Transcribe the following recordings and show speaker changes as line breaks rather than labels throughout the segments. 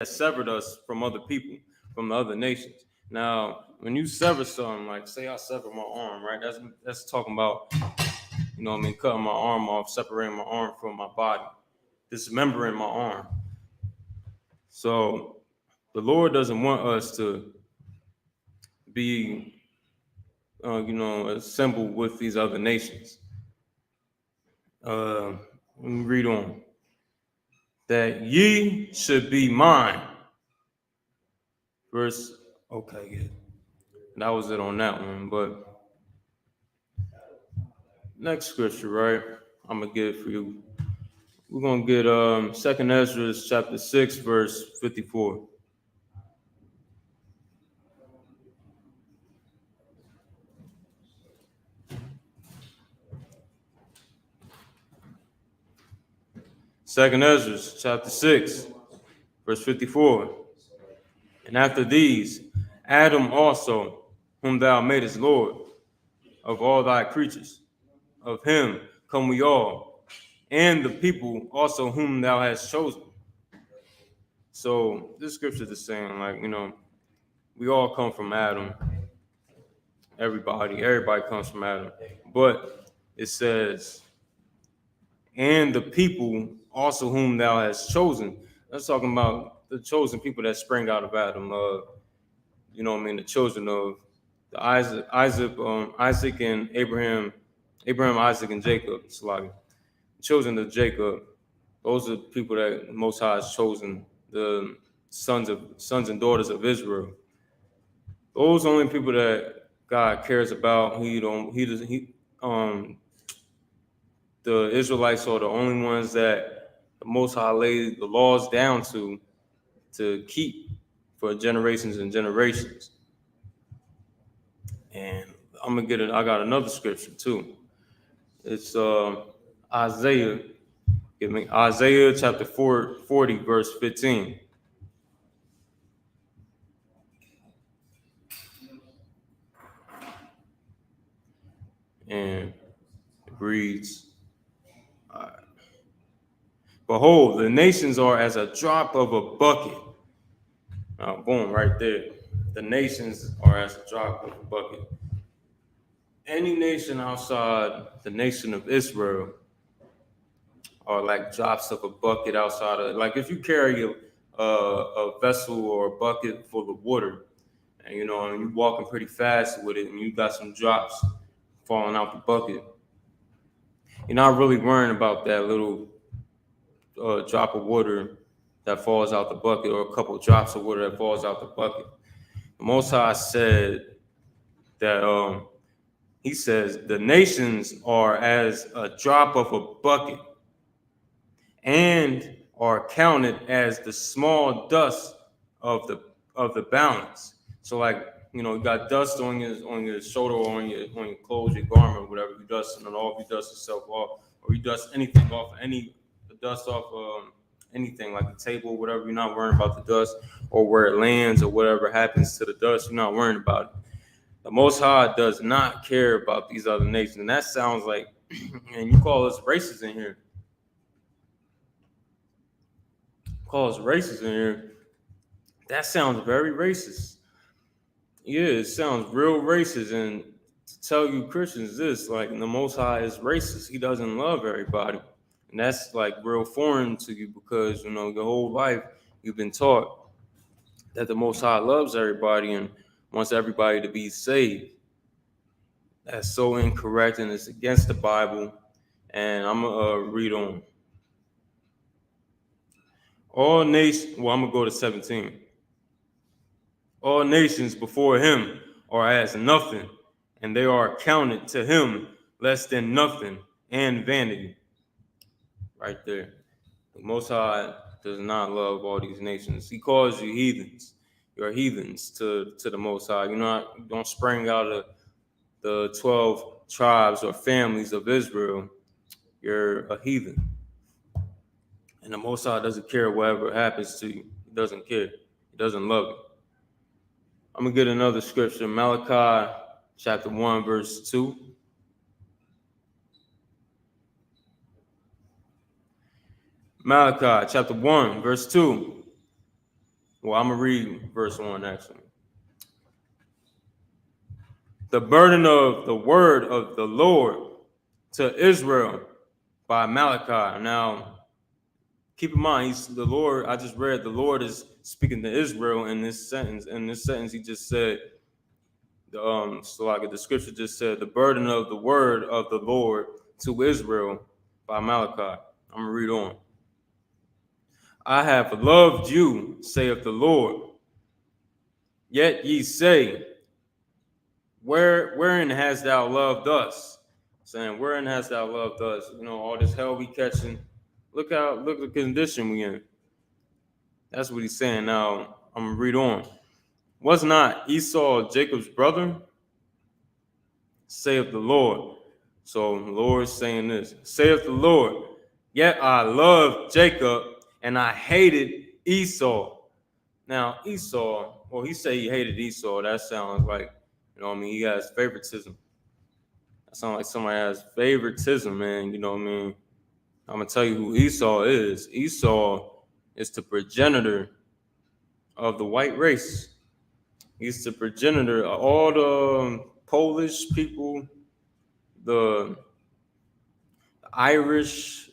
has severed us from other people, from the other nations. Now, when you sever something, like say I sever my arm, right? That's talking about, cutting my arm off, separating my arm from my body, dismembering my arm. So the Lord doesn't want us to be, assembled with these other nations. Let me read on. That ye should be mine. Verse, okay, yeah. That was it on that one. But next scripture, right? I'm gonna get it for you. We're gonna get 2nd Ezra chapter 6, verse 54. Second Ezra chapter 6, verse 54. And after these, Adam also, whom thou madest Lord of all thy creatures, of him come we all, and the people also whom thou hast chosen. So this scripture is saying, like, we all come from Adam. Everybody comes from Adam. But it says, and the people also whom thou hast chosen. That's talking about the chosen people that sprang out of Adam. The children of the Isaac and Abraham, Isaac, and Jacob. It's like children of Jacob. Those are the people that Most High has chosen, the sons and daughters of Israel. Those are only people that God cares about. The Israelites are the only ones that the Most High laid the laws down to keep for generations and generations. And I'm gonna get it. I got another scripture too. It's Isaiah. Give me Isaiah chapter 40, verse 15. And it reads, behold, the nations are as a drop of a bucket. Now, boom, right there. The nations are as a drop of a bucket. Any nation outside the nation of Israel are like drops of a bucket outside of, like if you carry a vessel or a bucket full of water, and and you're walking pretty fast with it, and you got some drops falling out the bucket, you're not really worrying about that little drop of water that falls out the bucket, or a couple of drops of water that falls out the bucket. The Most High said that he says the nations are as a drop of a bucket and are counted as the small dust of the balance. So like, you got dust on your shoulder or on your clothes, your garment, whatever, you dust it off, you dust yourself off, or you dust anything off, the dust off anything like the table, whatever, you're not worrying about the dust, or where it lands or whatever happens to the dust, you're not worrying about it. The Most High does not care about these other nations. And that sounds like, and you call us racist in here. That sounds very racist. Yeah, it sounds real racist. And to tell you Christians this, like the Most High is racist. He doesn't love everybody. And that's like real foreign to you because, your whole life you've been taught that the Most High loves everybody and wants everybody to be saved. That's so incorrect and it's against the Bible. And I'm going to read on. All nations, I'm going to go to 17. All nations before him are as nothing, and they are counted to him less than nothing and vanity. Right there. The Most High does not love all these nations. He calls you heathens. You're heathens to the Most High. You don't spring out of the 12 tribes or families of Israel. You're a heathen. And the Most High doesn't care whatever happens to you. He doesn't care. He doesn't love you. I'm going to get another scripture. Malachi chapter 1, verse 2. Malachi chapter 1, verse 2. Well, I'm going to read verse 1 actually. The burden of the word of the Lord to Israel by Malachi. Now, keep in mind, the Lord, I just read, the Lord is speaking to Israel in this sentence. In this sentence, he just said, the scripture just said, the burden of the word of the Lord to Israel by Malachi. I'm going to read on. I have loved you, saith the Lord. Yet ye say, wherein hast thou loved us? Saying, wherein hast thou loved us? You know, all this hell we catching. Look the condition we in. That's what he's saying. Now, I'm going to read on. Was not Esau Jacob's brother? Saith the Lord. So the Lord is saying this. Saith the Lord, yet I loved Jacob and I hated Esau. Now, Esau, well, he said he hated Esau. That sounds like, you know what I mean, he has favoritism. That sounds like somebody has favoritism, man. You know what I mean? I'm going to tell you who Esau is. Esau is the progenitor of the white race. He's the progenitor of all the Polish people, the Irish,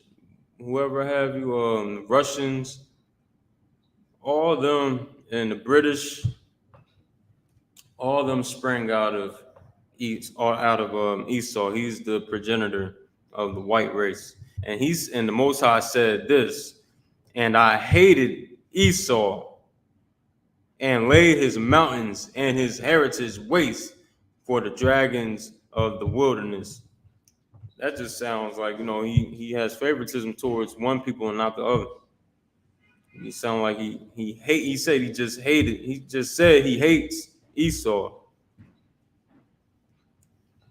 whoever have you, Russians, all of them, and the British, all of them sprang out of Esau. He's the progenitor of the white race. And the Most High said this, and I hated Esau and laid his mountains and his heritage waste for the dragons of the wilderness. That just sounds like, you know, he has favoritism towards one people and not the other. He sound like he said he just said he hates Esau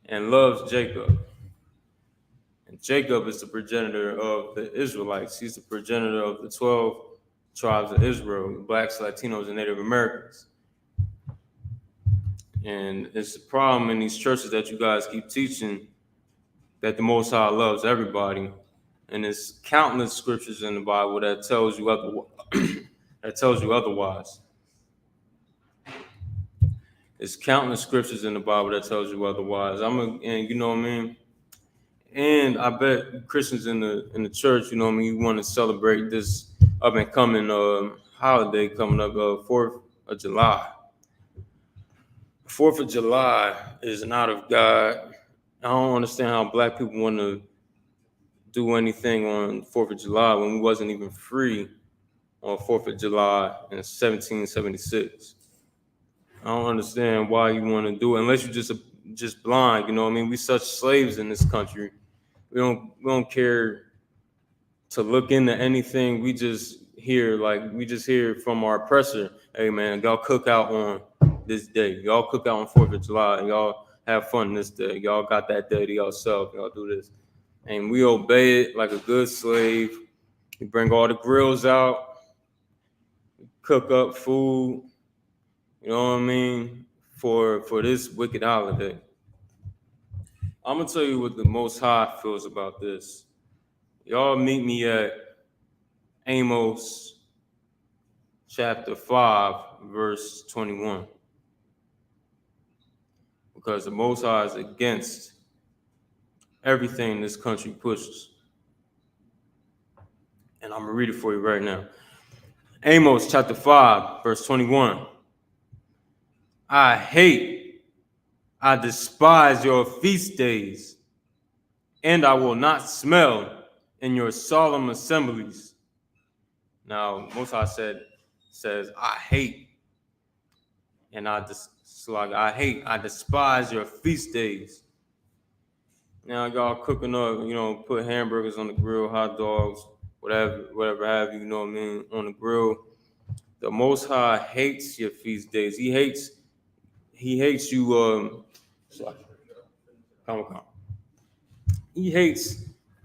and loves Jacob. And Jacob is the progenitor of the Israelites. He's the progenitor of the 12 tribes of Israel, blacks, Latinos, and Native Americans. And it's a problem in these churches that you guys keep teaching that the Most High loves everybody. And there's countless scriptures in the Bible that tells you otherwise. There's countless scriptures in the Bible that tells you otherwise. And you know what I mean? And I bet Christians in the church, you know what I mean, you want to celebrate this up and coming holiday coming up, 4th of July. 4th of July is not of God. I don't understand how black people want to do anything on 4th of July when we wasn't even free on 4th of July in 1776. I don't understand why you want to do it unless you're just blind. You know what I mean? We such slaves in this country. We don't care to look into anything. We just hear from our oppressor. Hey man, y'all cook out on this day. Y'all cook out on 4th of July. Y'all have fun this day. Y'all got that day to yourself. Y'all do this. And we obey it like a good slave. We bring all the grills out, cook up food, you know what I mean, for this wicked holiday. I'm going to tell you what the Most High feels about this. Y'all meet me at Amos chapter 5, verse 21. Because the Most High is against everything this country pushes. And I'm going to read it for you right now. Amos chapter 5, verse 21. I despise your feast days, and I will not smell in your solemn assemblies. Now, Most High says, I hate, and I despise your feast days. Now, y'all cooking up, you know, put hamburgers on the grill, hot dogs, whatever have you, you know what I mean, on the grill. The Most High hates your feast days. He hates you, He hates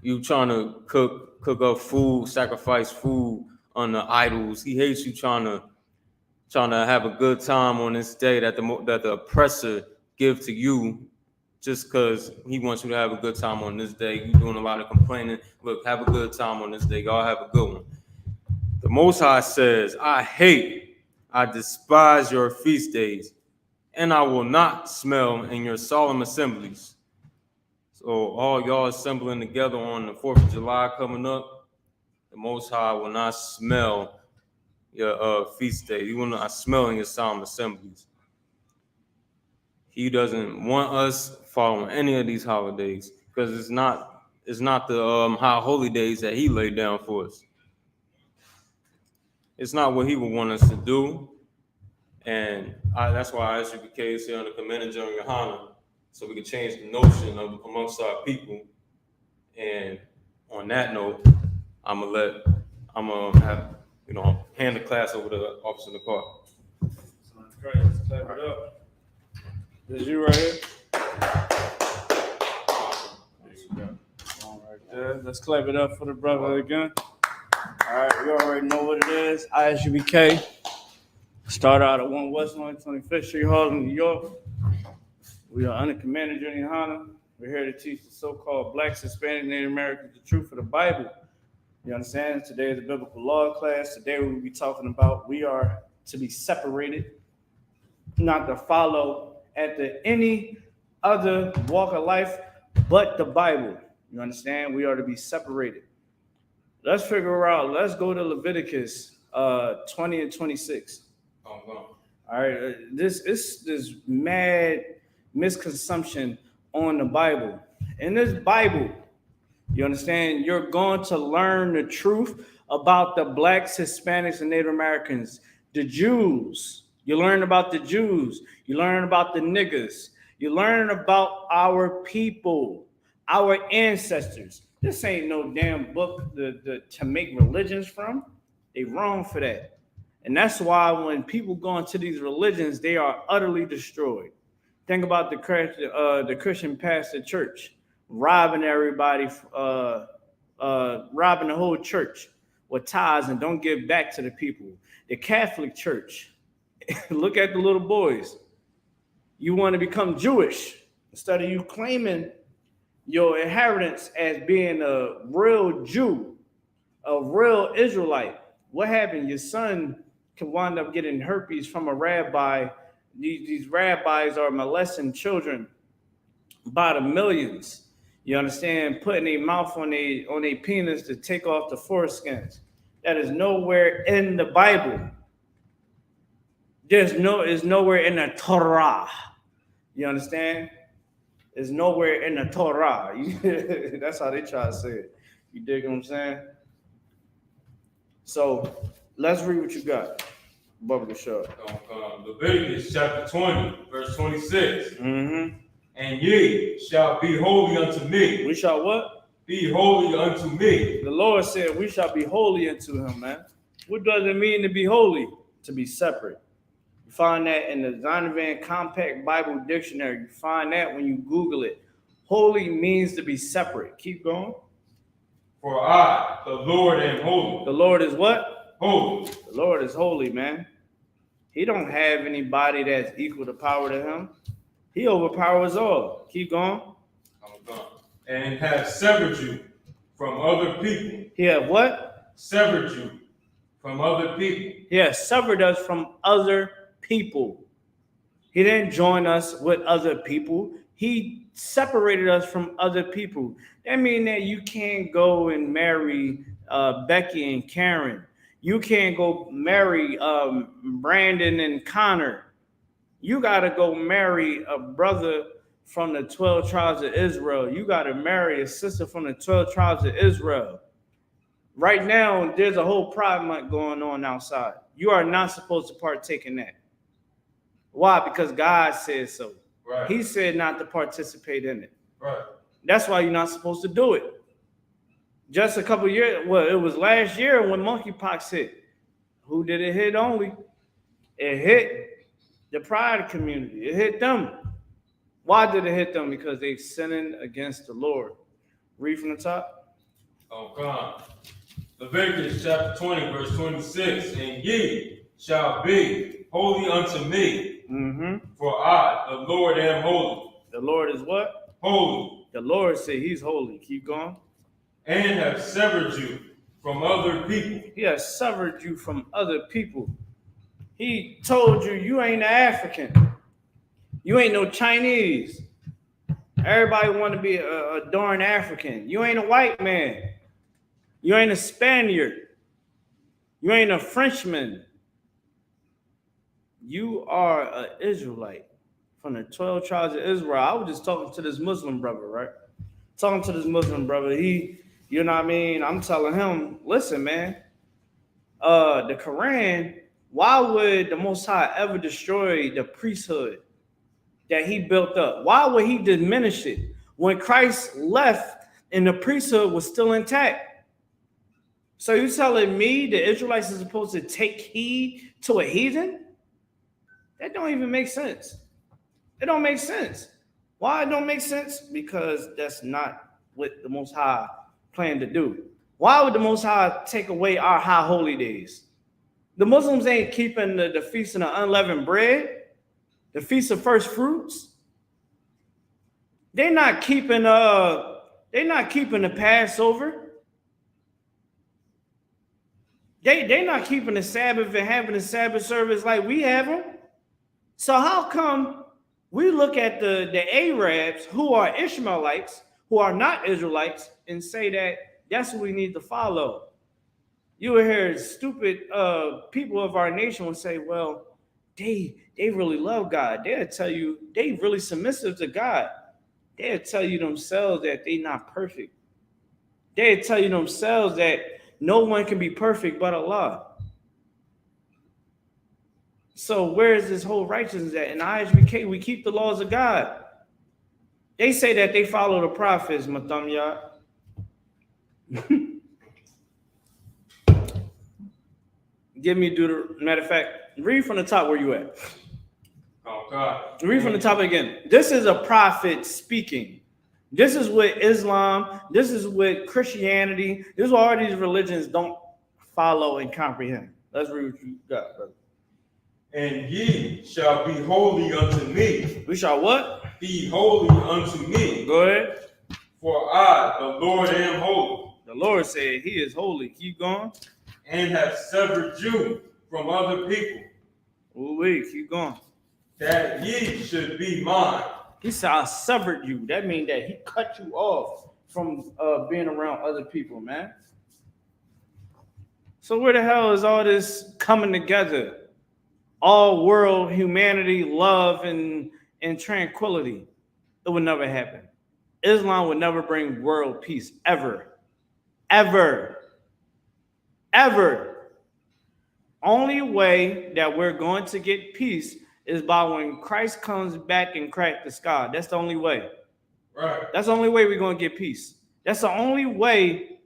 you trying to cook up food, sacrifice food on the idols. He hates you trying to have a good time on this day that the oppressor give to you, just because he wants you to have a good time on this day. You doing a lot of complaining. Look, have a good time on this day. Y'all have a good one. The Most High says, I hate I despise your feast days, and I will not smell in your solemn assemblies. So all y'all assembling together on the 4th of July coming up, the Most High will not smell your feast day. He will not smell in your solemn assemblies. He doesn't want us following any of these holidays because it's not the high holy days that he laid down for us. It's not what he would want us to do. And that's why Isupk is here on the Command of General Yohana, so we can change the notion amongst our people. And on that note, I'm gonna have hand the class over to the officer in the car.
Sounds great. Let's clap it up. This is you right here. Right there. Let's clap it up for the brother again. All right, you already know what it is. Isupk. Start out at 1 West 125th Street, Harlem, New York. We are under Commander Junior Hanna. We're here to teach the so-called Blacks, Hispanic, Native Americans the truth of the Bible. You understand? Today is a biblical law class. Today we will be talking about we are to be separated, not to follow after any other walk of life but the Bible. You understand? We are to be separated. Let's figure out. Let's go to Leviticus 20 and 26. All right, this is this mad misconception on the Bible. In this Bible, you understand, you're going to learn the truth about the Blacks, Hispanics, and Native Americans, the Jews. You learn about the Jews. You learn about the niggas. You learn about our people, our ancestors. This ain't no damn book to make religions from. They wrong for that. And that's why when people go into these religions, they are utterly destroyed. Think about the Christian pastor church robbing everybody, robbing the whole church with tithes and don't give back to the people. The Catholic Church, look at the little boys. You want to become Jewish instead of you claiming your inheritance as being a real Jew, a real Israelite. What happened? Your son can wind up getting herpes from a rabbi. These rabbis are molesting children by the millions. You understand? Putting their mouth on their penis to take off the foreskins. That is nowhere in the Bible. It's nowhere in the Torah. You understand? It's nowhere in the Torah. That's how they try to say it. You dig what I'm saying? So let's read what you got. Bubba Shaw.
Leviticus chapter 20, verse 26.
Mm-hmm.
And ye shall be holy unto me.
We shall what?
Be holy unto me.
The Lord said we shall be holy unto him, man. What does it mean to be holy? To be separate. You find that in the Zondervan Compact Bible Dictionary. You find that when you Google it. Holy means to be separate. Keep going.
For I, the Lord, am holy.
The Lord is what?
Holy.
The Lord is holy, man. He don't have anybody that's equal to power to him. He overpowers all. Keep going.
And have severed you from other people.
He have what?
Severed you from other people.
He has severed us from other people. He didn't join us with other people. He separated us from other people. That means that you can't go and marry Becky and Karen. You can't go marry Brandon and Connor. You got to go marry a brother from the 12 tribes of Israel. You got to marry a sister from the 12 tribes of Israel. Right now, there's a whole Pride Month going on outside. You are not supposed to partake in that. Why? Because God said so.
Right.
He said not to participate in it.
Right.
That's why you're not supposed to do it. Just a couple years, well, it was last year when monkeypox hit. Who did it hit only? It hit the Pride community. It hit them. Why did it hit them? Because they sinning against the Lord. Read from the top.
Oh, God. Leviticus chapter 20, verse 26. And ye shall be holy unto me.
Mm-hmm.
For I, the Lord, am holy.
The Lord is what?
Holy.
The Lord said he's holy. Keep going.
And have severed you from other people.
He has severed you from other people. He told you you ain't an African. You ain't no Chinese. Everybody want to be a darn African. You ain't a white man. You ain't a Spaniard. You ain't a Frenchman. You are an Israelite from the 12 tribes of Israel. I was just talking to this Muslim brother, right? Talking to this Muslim brother. You know what I mean? I'm telling him, listen, man, the Quran, why would the Most High ever destroy the priesthood that he built up? Why would he diminish it when Christ left and the priesthood was still intact? So you telling me the Israelites are supposed to take heed to a heathen? That don't even make sense. It don't make sense. Why it don't make sense? Because that's not what the Most High planned to do. Why would the Most High take away our high holy days? The Muslims ain't keeping the feast of the unleavened bread, the feast of first fruits. They're not keeping the Passover. They're not keeping the Sabbath and having the Sabbath service like we have them. So how come we look at the Arabs who are Ishmaelites, who are not Israelites, and say that that's what we need to follow? You will hear stupid people of our nation will say, well, they really love God. They'll tell you they really submissive to God. They'll tell you themselves that they're not perfect. They'll tell you themselves that no one can be perfect but Allah. So where is this whole righteousness at? In ISBK, we keep the laws of God. They say that they follow the prophets, Matamya. Give me matter of fact, read from the top where you at.
Oh God.
Read from the top again. This is a prophet speaking. This is what Islam, this is what Christianity, this is what all these religions don't follow and comprehend. Let's read what you got, brother.
And ye shall be holy unto me.
We shall what?
Be holy unto me.
Go ahead.
For I, the Lord, am holy.
The Lord said he is holy. Keep going.
And have severed you from other people.
Oh, wait, keep going.
That ye should be mine.
He said, I severed you. That means that he cut you off from being around other people, man. So where the hell is all this coming together? All world, humanity, love, and tranquility. It would never happen. Islam would never bring world peace, ever. Ever. Ever. Only way that we're going to get peace is by when Christ comes back and crack the sky. That's the only way.
Right.
That's the only way we're going to get peace. That's the only way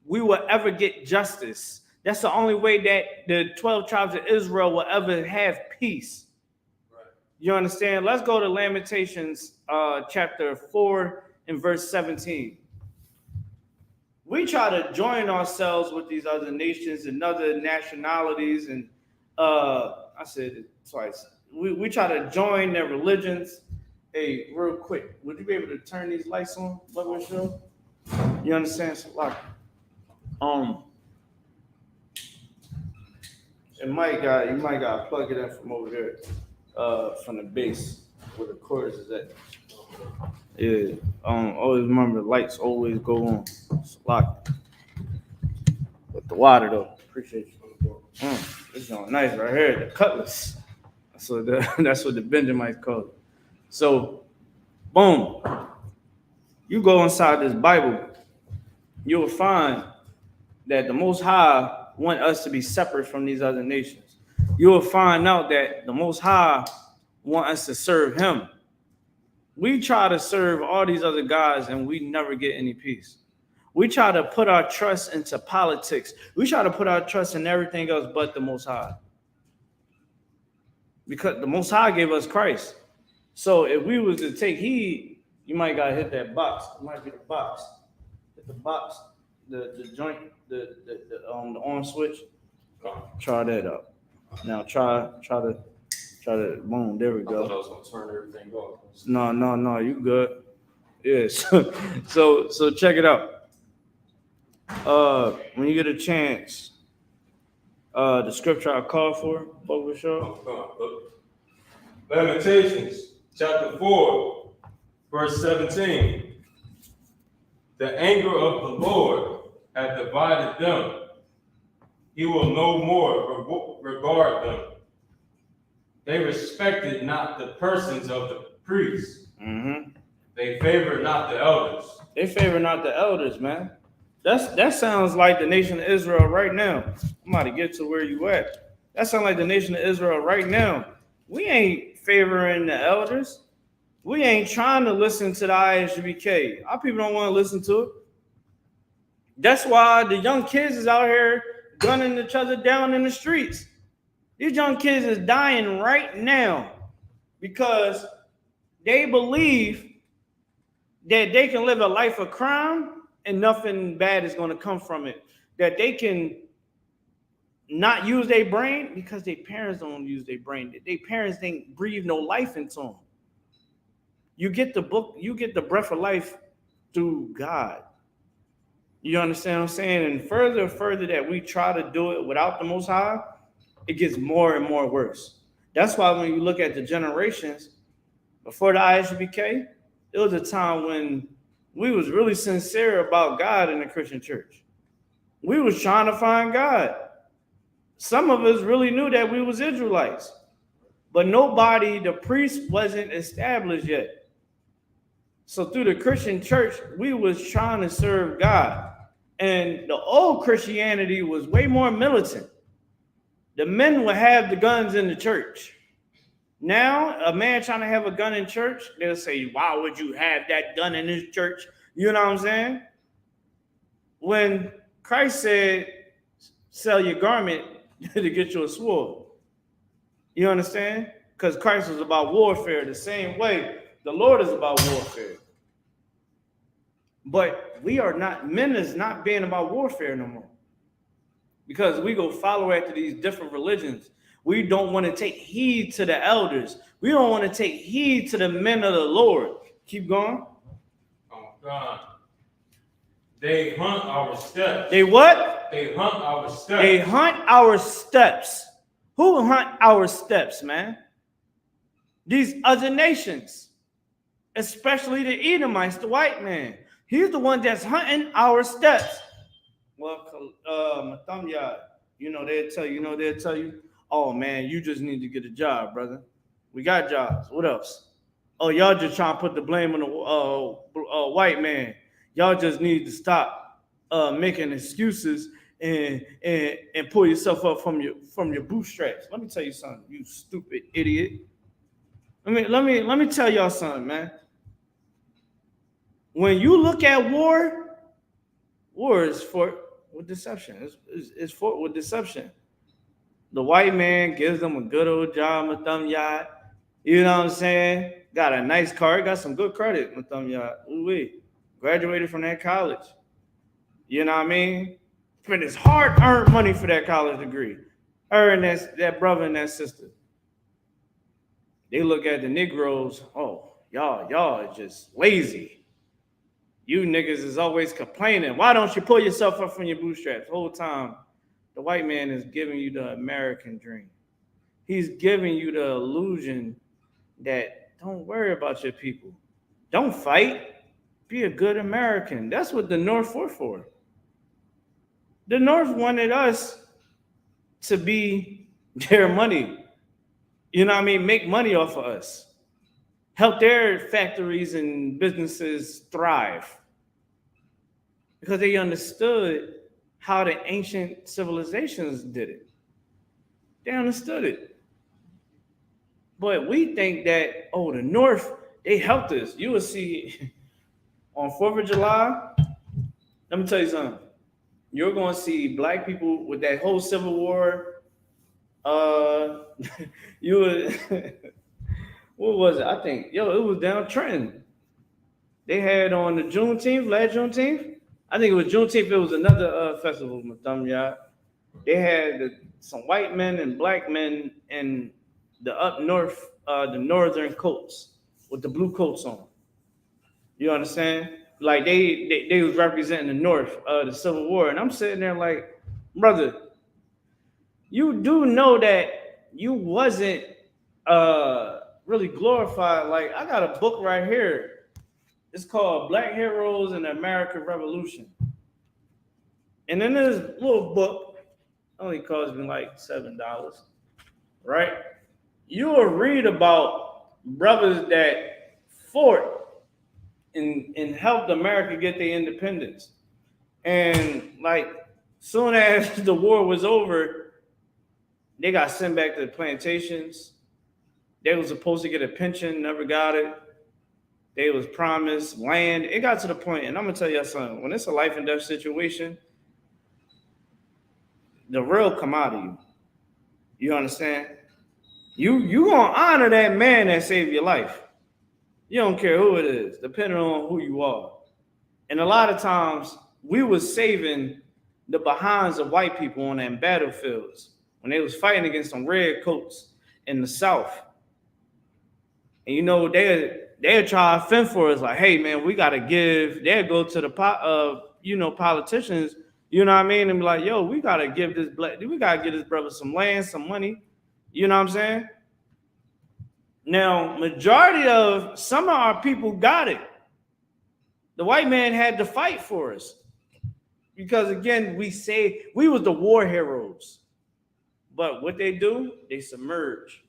we will ever get justice. That's the only way that the 12 tribes of Israel will ever have peace. Right. You understand? Let's go to Lamentations chapter 4 and verse 17. We try to join ourselves with these other nations and other nationalities, and I said it twice. We try to join their religions. Hey, real quick, would you be able to turn these lights on? You understand? So, like, you might got to plug it in from over there, from the base where the cords is at. Yeah. Always remember the lights always go on. It's locked. With the water though. Appreciate you. This is nice right here. The cutlass. That's what the Benjamites call it. So, boom. You go inside this Bible, you'll find that the Most High want us to be separate from these other nations. You will find out that the Most High want us to serve him. We try to serve all these other guys and we never get any peace. We try to put our trust into politics. We try to put our trust in everything else but the Most High. Because the Most High gave us Christ. So if we was to take heed, you might gotta hit that box. It might be the box. Hit the box, the joint, the on switch. Try that out. Now try to boom. There we go.
I thought I was gonna turn everything off.
No, you good. Yes. So check it out. When you get a chance, The scripture I called for, over sure.
Oh, come on, look. Lamentations, chapter 4, verse 17. The anger of the Lord hath divided them. He will no more regard them. They respected not the persons of the priests.
Mm-hmm.
They favored not the elders.
They favor not the elders, man. That sounds like the nation of Israel right now. I'm about to get to where you at. That sounds like the nation of Israel right now. We ain't favoring the elders. We ain't trying to listen to the ISUBK. Our people don't want to listen to it. That's why the young kids is out here gunning each other down in the streets. These young kids is dying right now because they believe that they can live a life of crime and nothing bad is going to come from it. That they can not use their brain because their parents don't use their brain. Their parents didn't breathe no life into them. You get the breath of life through God. You understand what I'm saying? And further that we try to do it without the Most High, it gets more and more worse. That's why when you look at the generations before the ISUBK, it was a time when we was really sincere about God in the Christian church. We was trying to find God. Some of us really knew that we was Israelites, but the priest wasn't established yet. So through the Christian church, we was trying to serve God. And the old Christianity was way more militant. The men would have the guns in the church. Now, a man trying to have a gun in church, they'll say, why would you have that gun in this church? You know what I'm saying? When Christ said, sell your garment to get you a sword. You understand? Because Christ was about warfare the same way the Lord is about warfare. But men is not being about warfare no more. Because we go follow after these different religions. We don't want to take heed to the elders. We don't want to take heed to the men of the Lord. Keep going.
Oh, God. They hunt our steps.
They what?
They hunt our steps.
They hunt our steps. Who hunt our steps, man? These other nations. Especially the Edomites, the white man. He's the one that's hunting our steps. Well, Matamya, they'll tell you, oh man, you just need to get a job, brother. We got jobs. What else? Oh, y'all just trying to put the blame on the white man. Y'all just need to stop making excuses and pull yourself up from your bootstraps. Let me tell you something, you stupid idiot. Let me tell y'all something, man. When you look at war is fought with deception. It's fought with deception. The white man gives them a good old job, Matham Yad. You know what I'm saying? Got a nice car, got some good credit, Matham Yad. Ooh-wee. Graduated from that college. You know what I mean? Spent his hard-earned money for that college degree. Her and that brother and that sister. They look at the Negroes, oh, y'all are just lazy. You niggas is always complaining. Why don't you pull yourself up from your bootstraps? The whole time, the white man is giving you the American dream. He's giving you the illusion that don't worry about your people. Don't fight. Be a good American. That's what the North fought for. The North wanted us to be their money. You know what I mean? Make money off of us. Help their factories and businesses thrive. Because they understood how the ancient civilizations did it. They understood it. But we think that, the North, they helped us. You will see on 4th of July, let me tell you something. You're going to see black people with that whole Civil War. You would, what was it? I think, it was down Trenton. They had on the last Juneteenth. I think it was Juneteenth. It was another festival, Matamya. They had some white men and black men in the up north, the northern coats with the blue coats on. You understand? Like they was representing the North, the Civil War, and I'm sitting there like, brother, you do know that you wasn't really glorified. Like I got a book right here. It's called Black Heroes in the American Revolution. And in this little book, only cost me like $7, right? You will read about brothers that fought and helped America get their independence. And like soon as the war was over, they got sent back to the plantations. They was supposed to get a pension, never got it. They was promised land. It got to the point, and I'm gonna tell you something. When it's a life and death situation, the real come out of you. You understand? You gonna honor that man that saved your life. You don't care who it is, depending on who you are. And a lot of times we was saving the behinds of white people on them battlefields when they was fighting against some red coats in the South. And you know, they'll try to fend for us like, hey man, we gotta give. They'll go to the politicians, you know what I mean, and be like, yo, we gotta give this brother some land, some money. You know what I'm saying? Now, majority of some of our people got it. The white man had to fight for us. Because again, we say we was the war heroes. But what they do, they submerge.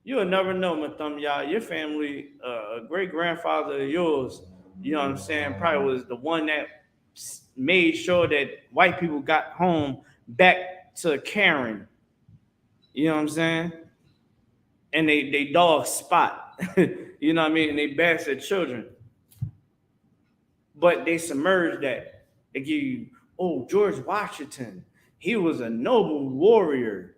You'll never know, Mathumya. Your family, a great grandfather of yours, you know what I'm saying, probably was the one that made sure that white people got home back to Karen. You know what I'm saying? And they dog spot. You know what I mean? And they bash their children. But they submerge that. They give you, oh, George Washington. He was a noble warrior.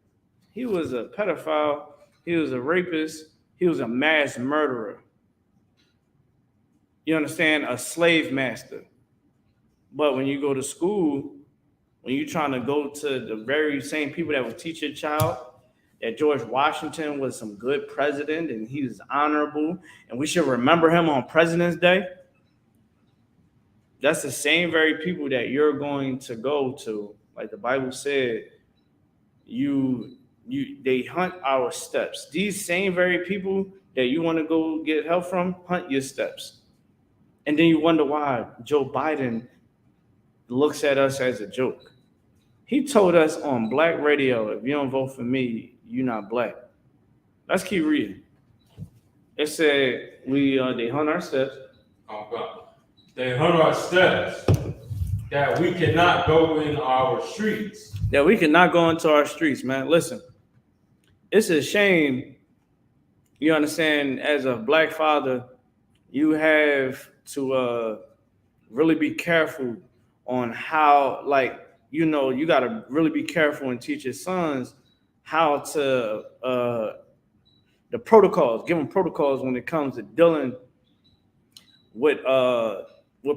He was a pedophile. He was a rapist. He was a mass murderer. You understand? A slave master. But when you go to school, when you're trying to go to the very same people that will teach your child that George Washington was some good president and he was honorable and we should remember him on President's Day, that's the same very people that you're going to go to. Like the Bible said, they hunt our steps. These same very people that you want to go get help from hunt your steps. And then you wonder why Joe Biden looks at us as a joke. He told us on black radio, if you don't vote for me, you're not black. Let's keep reading. It said they hunt our steps.
Oh God. They hunt our steps, that we cannot go in our streets.
That we cannot go into our streets, man. Listen, it's a shame. You understand, as a black father, you have to really be careful on how, you got to really be careful and teach your sons how to, the protocols, give them protocols when it comes to dealing with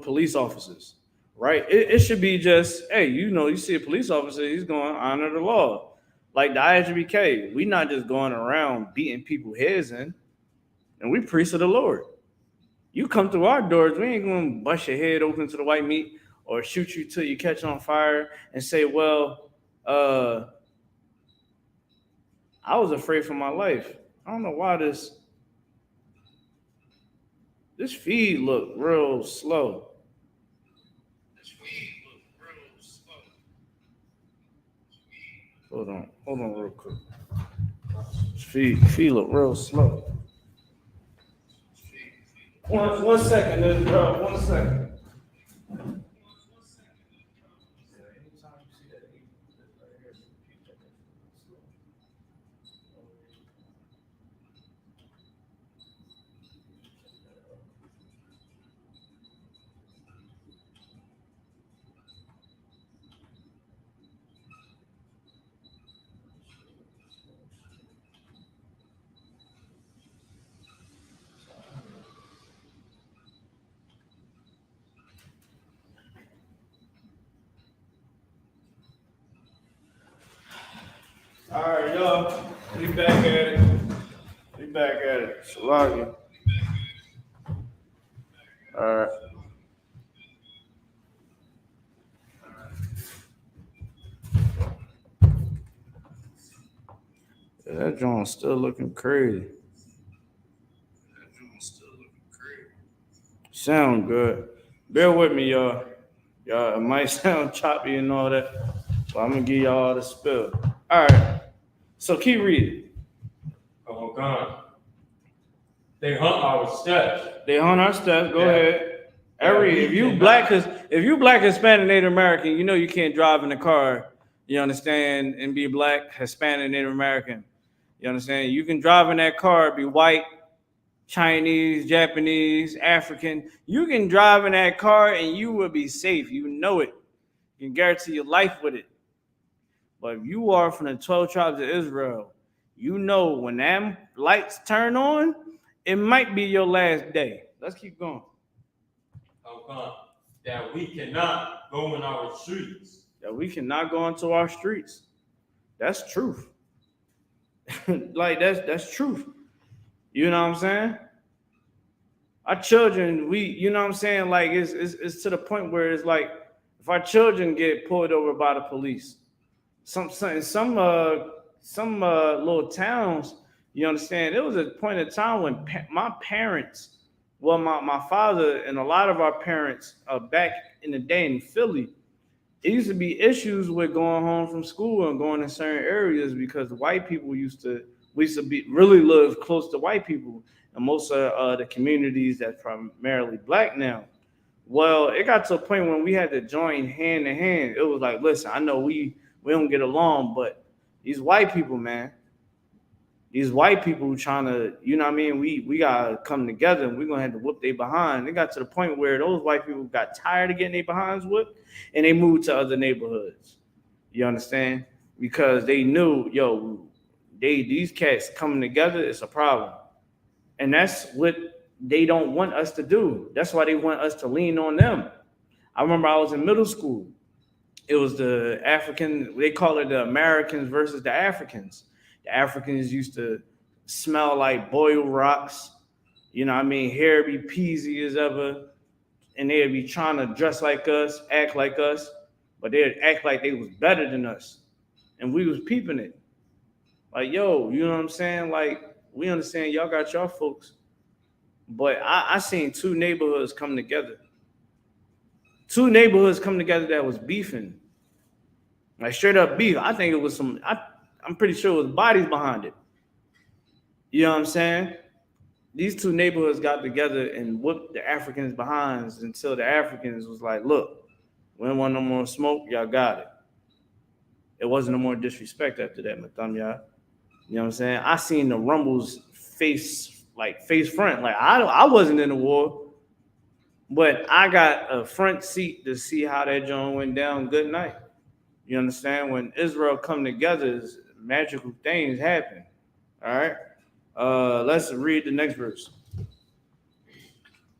police officers, right? It should be just, hey, you see a police officer, he's going to honor the law. Like the ISUBK, we not just going around beating people's heads in, and we priests of the Lord. You come through our doors, we ain't going to bust your head open to the white meat or shoot you till you catch on fire and say, well, I was afraid for my life. I don't know why this feed look real slow. Hold on real quick. Feed look real slow. One second, bro. 1 second. All right, y'all. We back at it. Salagi. All right. That joint's still looking crazy. Sound good. Bear with me, y'all. Y'all, it might sound choppy and all that, but I'm gonna give y'all the spill. All right. So keep reading.
Oh God. They hunt our steps.
They hunt our steps. Go
Yeah.
ahead. If you black Hispanic Native American, you know you can't drive in a car. You understand, and be black Hispanic Native American. You understand? You can drive in that car, be white, Chinese, Japanese, African. You can drive in that car and you will be safe. You know it. You can guarantee your life with it. But if you are from the 12 tribes of Israel, you know when them lights turn on, it might be your last day. Let's keep going.
Oh God. That we cannot go in our streets.
That we cannot go into our streets. That's truth. Like that's truth. You know what I'm saying? Our children, you know what I'm saying? Like it's to the point where it's like if our children get pulled over by the police, some little towns, you understand? There was a point in time when my parents, well, my father and a lot of our parents back in the day in Philly, it used to be issues with going home from school and going to certain areas because white people we used to be really live close to white people and most of the communities that's primarily black now. Well, it got to a point when we had to join hand in hand. It was like, listen, I know we don't get along, but these white people, man, these white people trying to, you know what I mean? We gotta come together and we're gonna have to whoop their behind. It got to the point where those white people got tired of getting their behinds whooped and they moved to other neighborhoods. You understand? Because they knew, these cats coming together, it's a problem. And that's what they don't want us to do. That's why they want us to lean on them. I remember I was in middle school. It was the African, they call it the Americans versus the Africans. The Africans used to smell like boiled rocks. You know what I mean? Hair be peasy as ever. And they'd be trying to dress like us, act like us, but they'd act like they was better than us. And we was peeping it. Like, yo, you know what I'm saying? Like, we understand y'all got y'all folks. But I seen two neighborhoods come together. Two neighborhoods come together that was beefing. Like straight up beef. I think it was I'm pretty sure it was bodies behind it. You know what I'm saying? These two neighborhoods got together and whooped the Africans behinds until the Africans was like, look, we don't want no more smoke, y'all got it. It wasn't no more disrespect after that, Matham, y'all. You know what I'm saying? I seen the Rumbles face front. Like I wasn't in the war, but I got a front seat to see how that joint went down. Good night. You understand? When Israel come together, magical things happen. All right. Let's read the next verse.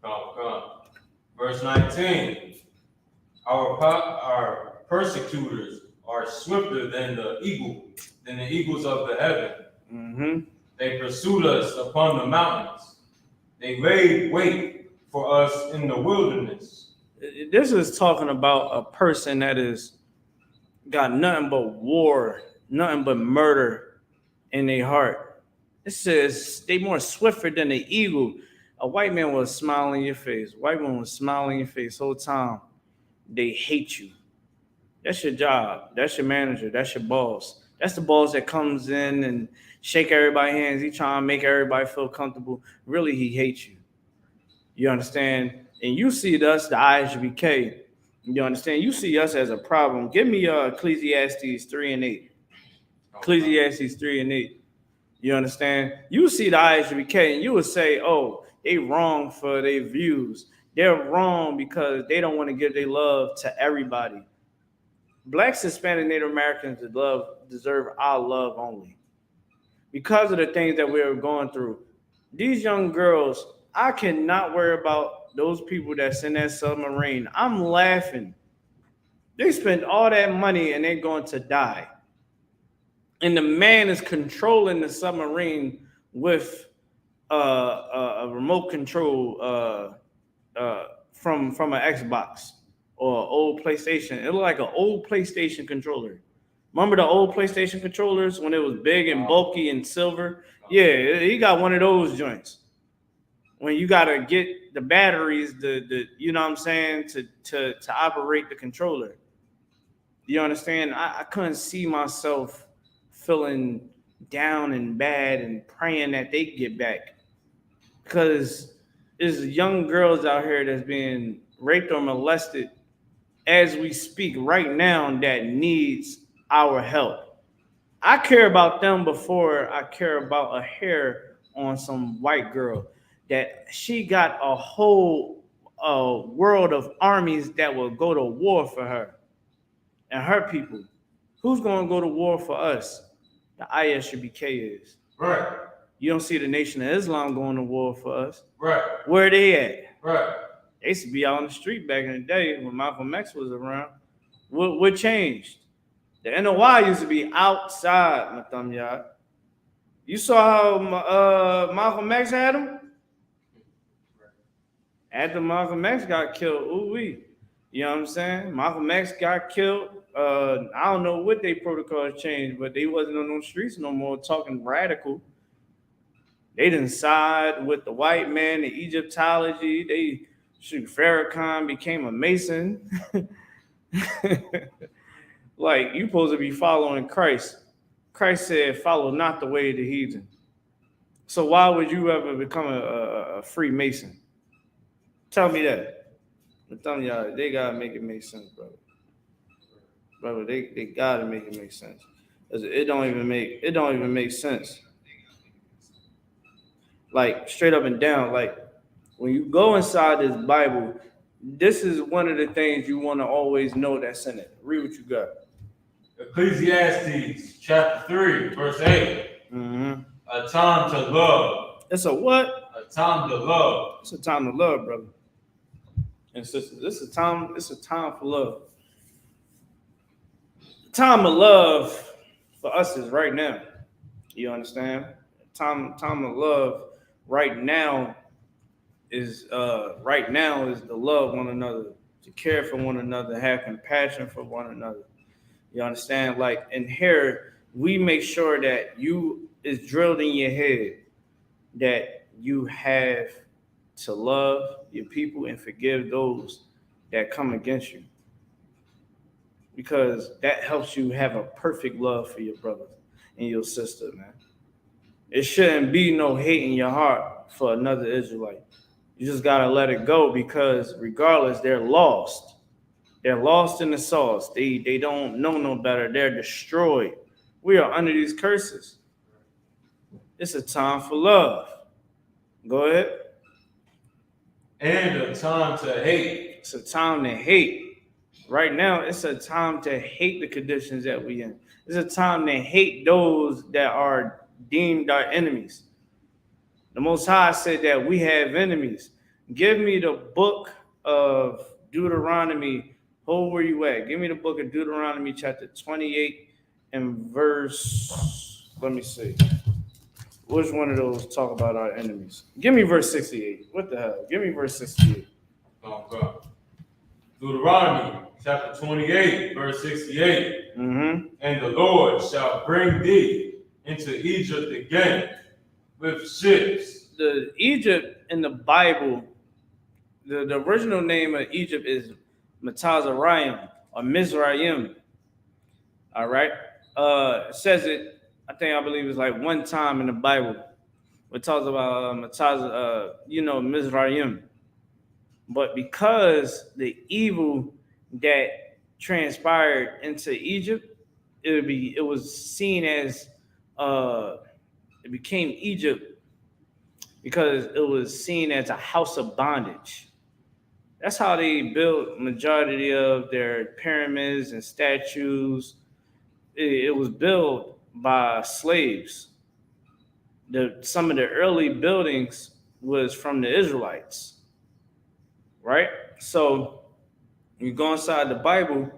Oh, verse 19. Our persecutors are swifter than the eagles of the heaven.
Mm-hmm.
They pursued us upon the mountains. They laid wait for us in the wilderness.
This is talking about a person that is got nothing but war, nothing but murder in their heart. It says they more swifter than the eagle. A white man was smiling in your face. White man was smiling in your face the whole time. They hate you. That's your job. That's your manager. That's your boss. That's the boss that comes in and shake everybody's hands. He trying to make everybody feel comfortable. Really, he hates you. You understand? And you see us, the Isupk. You understand? You see us as a problem. Give me Ecclesiastes 3 and 8. Ecclesiastes 3 and 8. You understand? You see the Isupk and you would say, oh, they wrong for their views. They're wrong because they don't want to give their love to everybody. Blacks, Hispanic, Native Americans deserve our love only. Because of the things that we're going through. These young girls, I cannot worry about those people that's in that submarine. I'm laughing. They spend all that money and they're going to die. And the man is controlling the submarine with a remote control from an Xbox or old PlayStation. It looked like an old PlayStation controller. Remember the old PlayStation controllers when it was big and bulky and silver? Yeah, he got one of those joints. When you gotta get the batteries, the you know what I'm saying, to operate the controller. You understand? I couldn't see myself feeling down and bad and praying that they get back. Because there's young girls out here that's being raped or molested as we speak right now that needs our help. I care about them before I care about a hair on some white girl that she got a whole world of armies that will go to war for her and her people. Who's going to go to war for us? The Isupk is.
Right.
You don't see the Nation of Islam going to war for us.
Right.
Where are they at?
Right.
They used to be out on the street back in the day when Malcolm X was around. What changed? The NOI used to be outside, my thumb yard. You saw how Malcolm X had him? After Malcolm X got killed, ooh-wee. You know what I'm saying? Malcolm X got killed. I don't know what they protocols changed, but they wasn't on those streets no more talking radical. They didn't side with the white man, the Egyptology. Farrakhan became a Mason. Like, you supposed to be following Christ. Christ said, follow not the way of the heathen. So why would you ever become a Freemason? Tell me that. I'm telling y'all, they gotta make it make sense, brother. Brother, they gotta make it make sense. It don't even make sense. Like, straight up and down. Like, when you go inside this Bible, this is one of the things you want to always know that's in it. Read what you got.
Ecclesiastes chapter 3, verse 8.
Mm-hmm.
A time to love.
It's a what?
A time to love.
It's a time to love, brother. And sisters, it's a time for love. The time of love for us is right now. You understand? Time of love right now is to love one another, to care for one another, have compassion for one another. You understand? Like, in here, we make sure that it's drilled in your head that you have to love your people and forgive those that come against you. Because that helps you have a perfect love for your brother and your sister, man. It shouldn't be no hate in your heart for another Israelite. You just got to let it go, because regardless, they're lost. They're lost in the sauce. They don't know no better. They're destroyed. We are under these curses. It's a time for love. Go ahead.
And a time to hate.
It's a time to hate. Right now, it's a time to hate the conditions that we in. It's a time to hate those that are deemed our enemies. The Most High said that we have enemies. Give me the book of Deuteronomy. Hold where you at. Give me the book of Deuteronomy chapter 28 and verse, let me see. Which one of those talk about our enemies? Give me verse 68. What the hell? Give me verse 68.
Oh, God. Deuteronomy chapter 28, verse 68.
Mm-hmm.
And the Lord shall bring thee into Egypt again with ships.
The Egypt in the Bible, the original name of Egypt is Matazarayim or Mizraim. All right. It says it, I believe it's like one time in the Bible. It talks about Mizraim. But because the evil that transpired into Egypt, it was seen as it became Egypt because it was seen as a house of bondage. That's how they built majority of their pyramids and statues. It was built by slaves. Some of the early buildings was from the Israelites, right? So you go inside the Bible,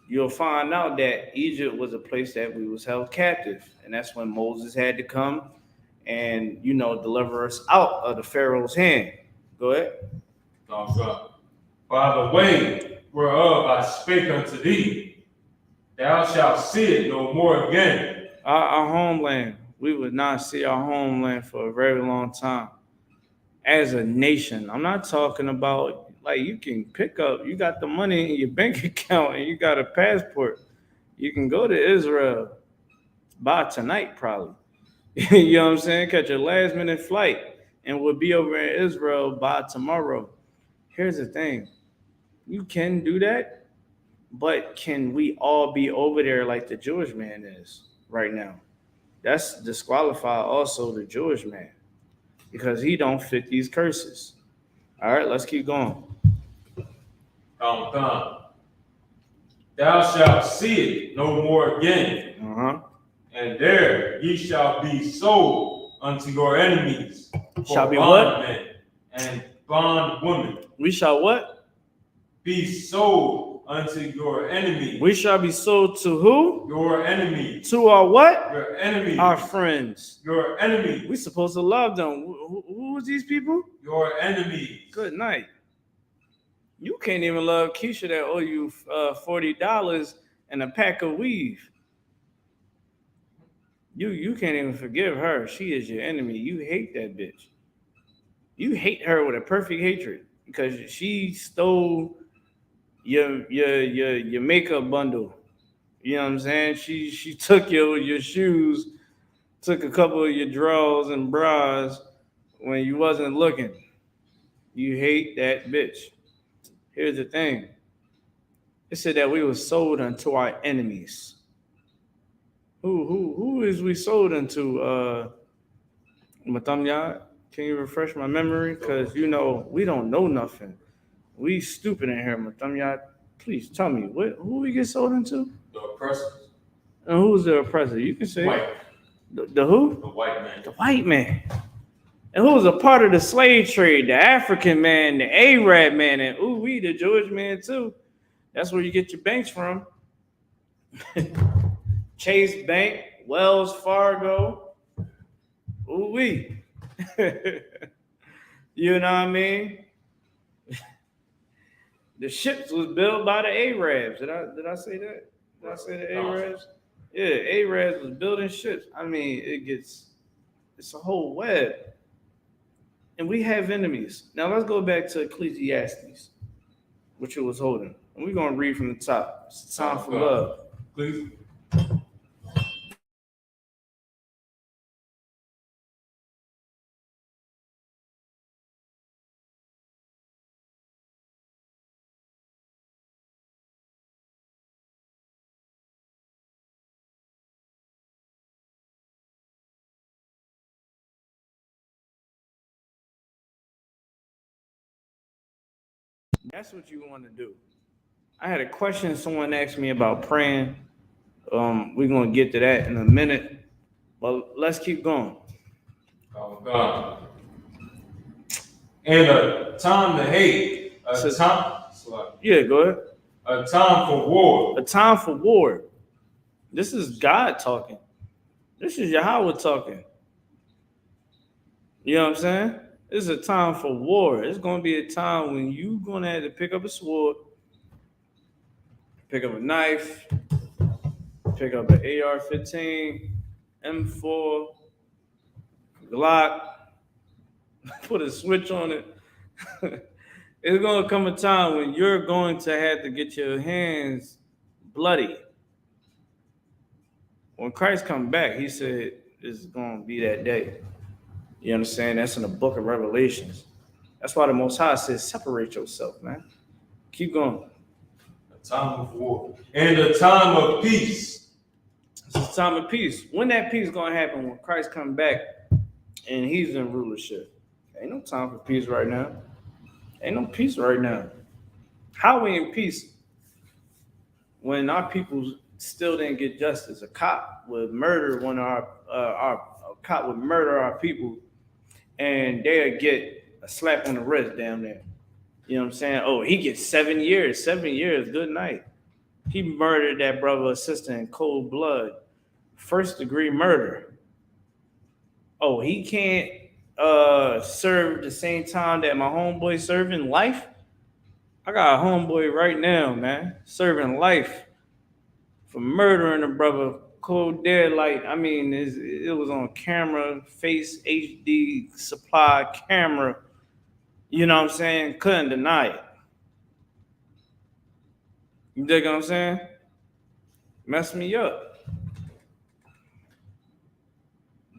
you'll find out that Egypt was a place that we was held captive, and that's when Moses had to come and deliver us out of the Pharaoh's hand. Go ahead.
Oh, God. By the way whereof I spake unto thee, thou shalt see it no more again.
Our homeland, we would not see our homeland for a very long time. As a nation, I'm not talking about like you can pick up, you got the money in your bank account and you got a passport. You can go to Israel by tonight, probably. You know what I'm saying? Catch a last minute flight and we'll be over in Israel by tomorrow. Here's the thing you can do that, but can we all be over there like the Jewish man is right now? That's disqualify also the Jewish man because he don't fit these curses. All right, let's keep going.
Come. Thou shalt see it no more again.
Uh-huh.
And there ye shall be sold unto your enemies.
Shall be what?
Men and bondwomen.
We shall what?
Be sold unto your enemies.
We shall be sold to who?
Your enemies.
To our what?
Your enemies.
Our friends.
Your enemies.
We supposed to love them. Who was these people?
Your enemies.
Good night. You can't even love Keisha that owe you $40 and a pack of weave. You can't even forgive her. She is your enemy. You hate that bitch. You hate her with a perfect hatred because she stole your makeup bundle. You know what I'm saying? She took your shoes, took a couple of your drawers and bras when you wasn't looking. You hate that bitch. Here's the thing. It said that we were sold unto our enemies. Who is we sold unto? Matamya, can you refresh my memory? Because you know we don't know nothing. We stupid in here, Matamya. Please tell me who we get sold into?
The oppressors.
And who's the oppressor? You can say
White.
The who?
The white man.
The white man. And who was a part of the slave trade? The African man, the Arab man, and we the Jewish man too. That's where you get your banks from. Chase Bank, Wells Fargo. We. You know what I mean? The ships was built by the Arabs. Did I say that? Did I say the Arabs? Yeah, Arabs was building ships. I mean, it's a whole web. And we have enemies. Now let's go back to Ecclesiastes, which it was holding. And we're going to read from the top. It's time for love.
Please.
That's what you want to do. I had a question someone asked me about praying. We're going to get to that in a minute. But let's keep going.
God. And a time to hate.
Yeah, go ahead.
A time for war.
A time for war. This is God talking. This is Yahweh talking. You know what I'm saying? This is a time for war. It's going to be a time when you're going to have to pick up a sword, pick up a knife, pick up an AR-15, M4, Glock, put a switch on it. It's going to come a time when you're going to have to get your hands bloody. When Christ come back, he said it's going to be that day. You understand? That's in the book of Revelations. That's why the Most High says, separate yourself, man. Keep going.
A time of war. And a time of peace.
It's a time of peace. When that peace going to happen? When Christ come back and he's in rulership. Ain't no time for peace right now. Ain't no peace right now. How are we in peace when our people still didn't get justice? A cop would murder one of our people, and they'll get a slap on the wrist down there. You know what I'm saying? Oh, he gets 7 years. 7 years. Good night. He murdered that brother or sister in cold blood. First degree murder. Oh, he can't serve the same time that my homeboy serving life? I got a homeboy right now, man, serving life for murdering a brother cold dead. Like, I mean, it was on camera, face HD supply camera. You know what I'm saying? Couldn't deny it. You dig what I'm saying? Messed me up.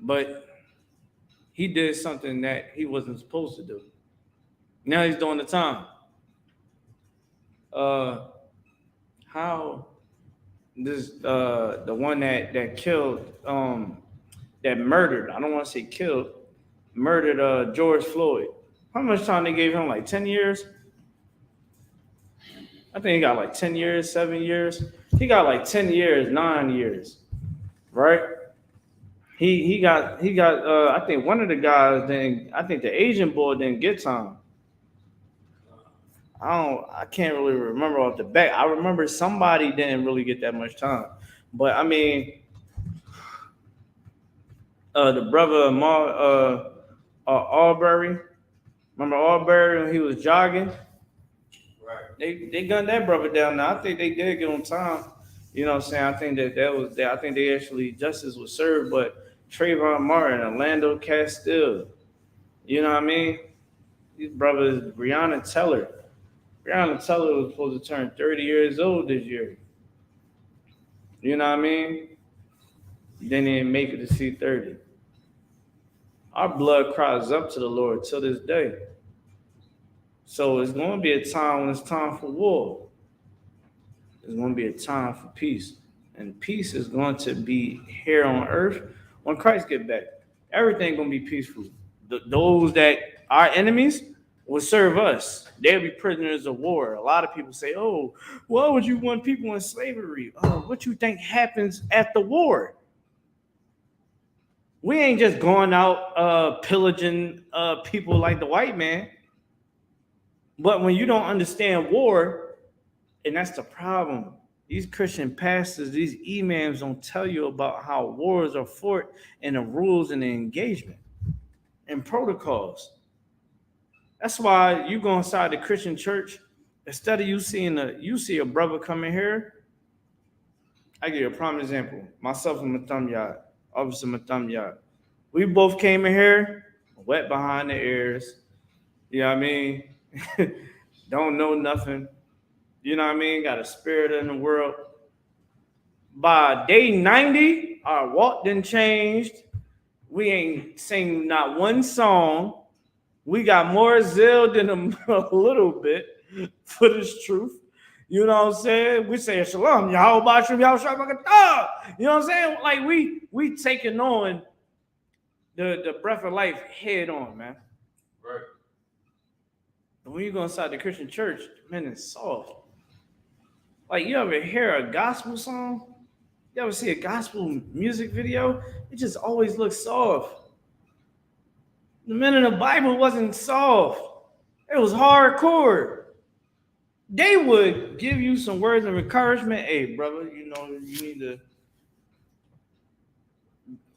But he did something that he wasn't supposed to do. Now he's doing the time. How this the one that killed that murdered, I don't want to say killed, murdered George Floyd. How much time they gave him? Like 10 years? I think he got like 10 years, 7 years. He got like 10 years, 9 years. Right? He got I think one of the guys then I think the Asian boy didn't get time. I can't really remember off the bat. I remember somebody didn't really get that much time. But I mean, the brother Arbery, remember Arbery when he was jogging?
Right.
They gunned that brother down. Now I think they did give him time. You know what I'm saying? I think that was that. I think they actually justice was served, but Trayvon Martin, Orlando Castile, you know what I mean? These brothers, Breonna Taylor was supposed to turn 30 years old this year. You know what I mean? Then he didn't make it to see 30. Our blood cries up to the Lord till this day. So it's going to be a time when it's time for war. There's going to be a time for peace. And peace is going to be here on earth when Christ get back. Everything going to be peaceful. Those that are enemies will serve us. They'll be prisoners of war. A lot of people say, oh, why would you want people in slavery? Oh, what you think happens at the war? We ain't just going out pillaging people like the white man. But when you don't understand war, and that's the problem, these Christian pastors, these imams don't tell you about how wars are fought and the rules and the engagement and protocols. That's why you go inside the Christian church, instead of you see a brother come in here. I give you a prime example. Myself and Matamyad, Officer Matamyad. We both came in here wet behind the ears. You know what I mean? Don't know nothing. You know what I mean? Got a spirit in the world. By day 90, our walk done changed. We ain't sing not one song. We got more zeal than a little bit for this truth. You know what I'm saying? We say shalom, Yahweh Shem, Yahweh Shem, you know what I'm saying? Like we taking on the breath of life head on, man.
Right.
But when you go inside the Christian church, man, it's soft. Like, you ever hear a gospel song? You ever see a gospel music video? It just always looks soft. The men in the Bible wasn't soft. It was hardcore. They would give you some words of encouragement. Hey, brother, you know, you need to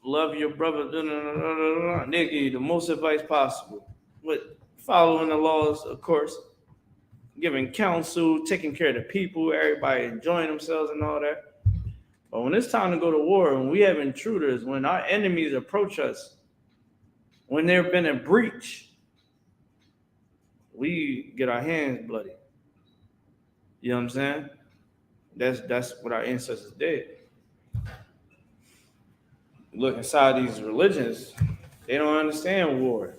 love your brother. They give you the most advice possible. But following the laws, of course. Giving counsel, taking care of the people, everybody enjoying themselves and all that. But when it's time to go to war, when we have intruders, when our enemies approach us, when there's been a breach, we get our hands bloody. You know what I'm saying? That's what our ancestors did. Look inside these religions, they don't understand war.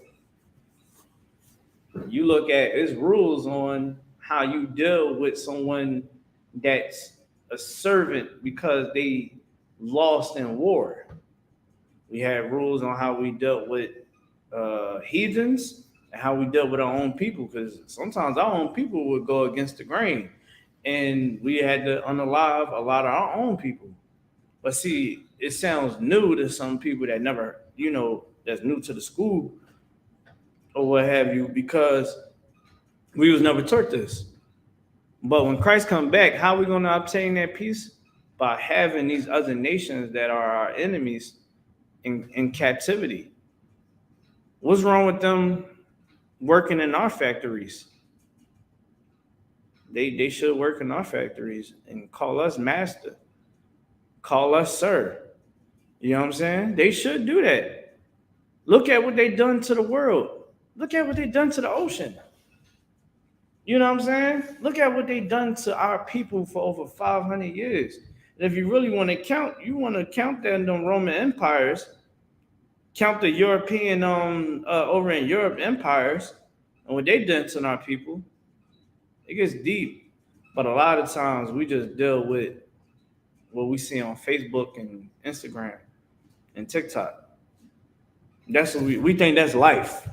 You look at its rules on how you deal with someone that's a servant because they lost in war. We had rules on how we dealt with heathens and how we dealt with our own people, because sometimes our own people would go against the grain, and we had to unalive a lot of our own people. But see, it sounds new to some people that never, that's new to the school or what have you, because we was never taught this. But when Christ comes back, how are we going to obtain that peace? By having these other nations that are our enemies in captivity. What's wrong with them working in our factories? They should work in our factories and call us master. call us sir. You know what I'm saying? They should do that. Look at what they done to the world. Look at what they done to the ocean. You know what I'm saying? Look at what they done to our people for over 500 years. And if you really want to count, you want to count them Roman empires, count the European over in Europe empires and what they done to our people. It gets deep, but a lot of times we just deal with what we see on Facebook and Instagram and TikTok. That's what we think that's life.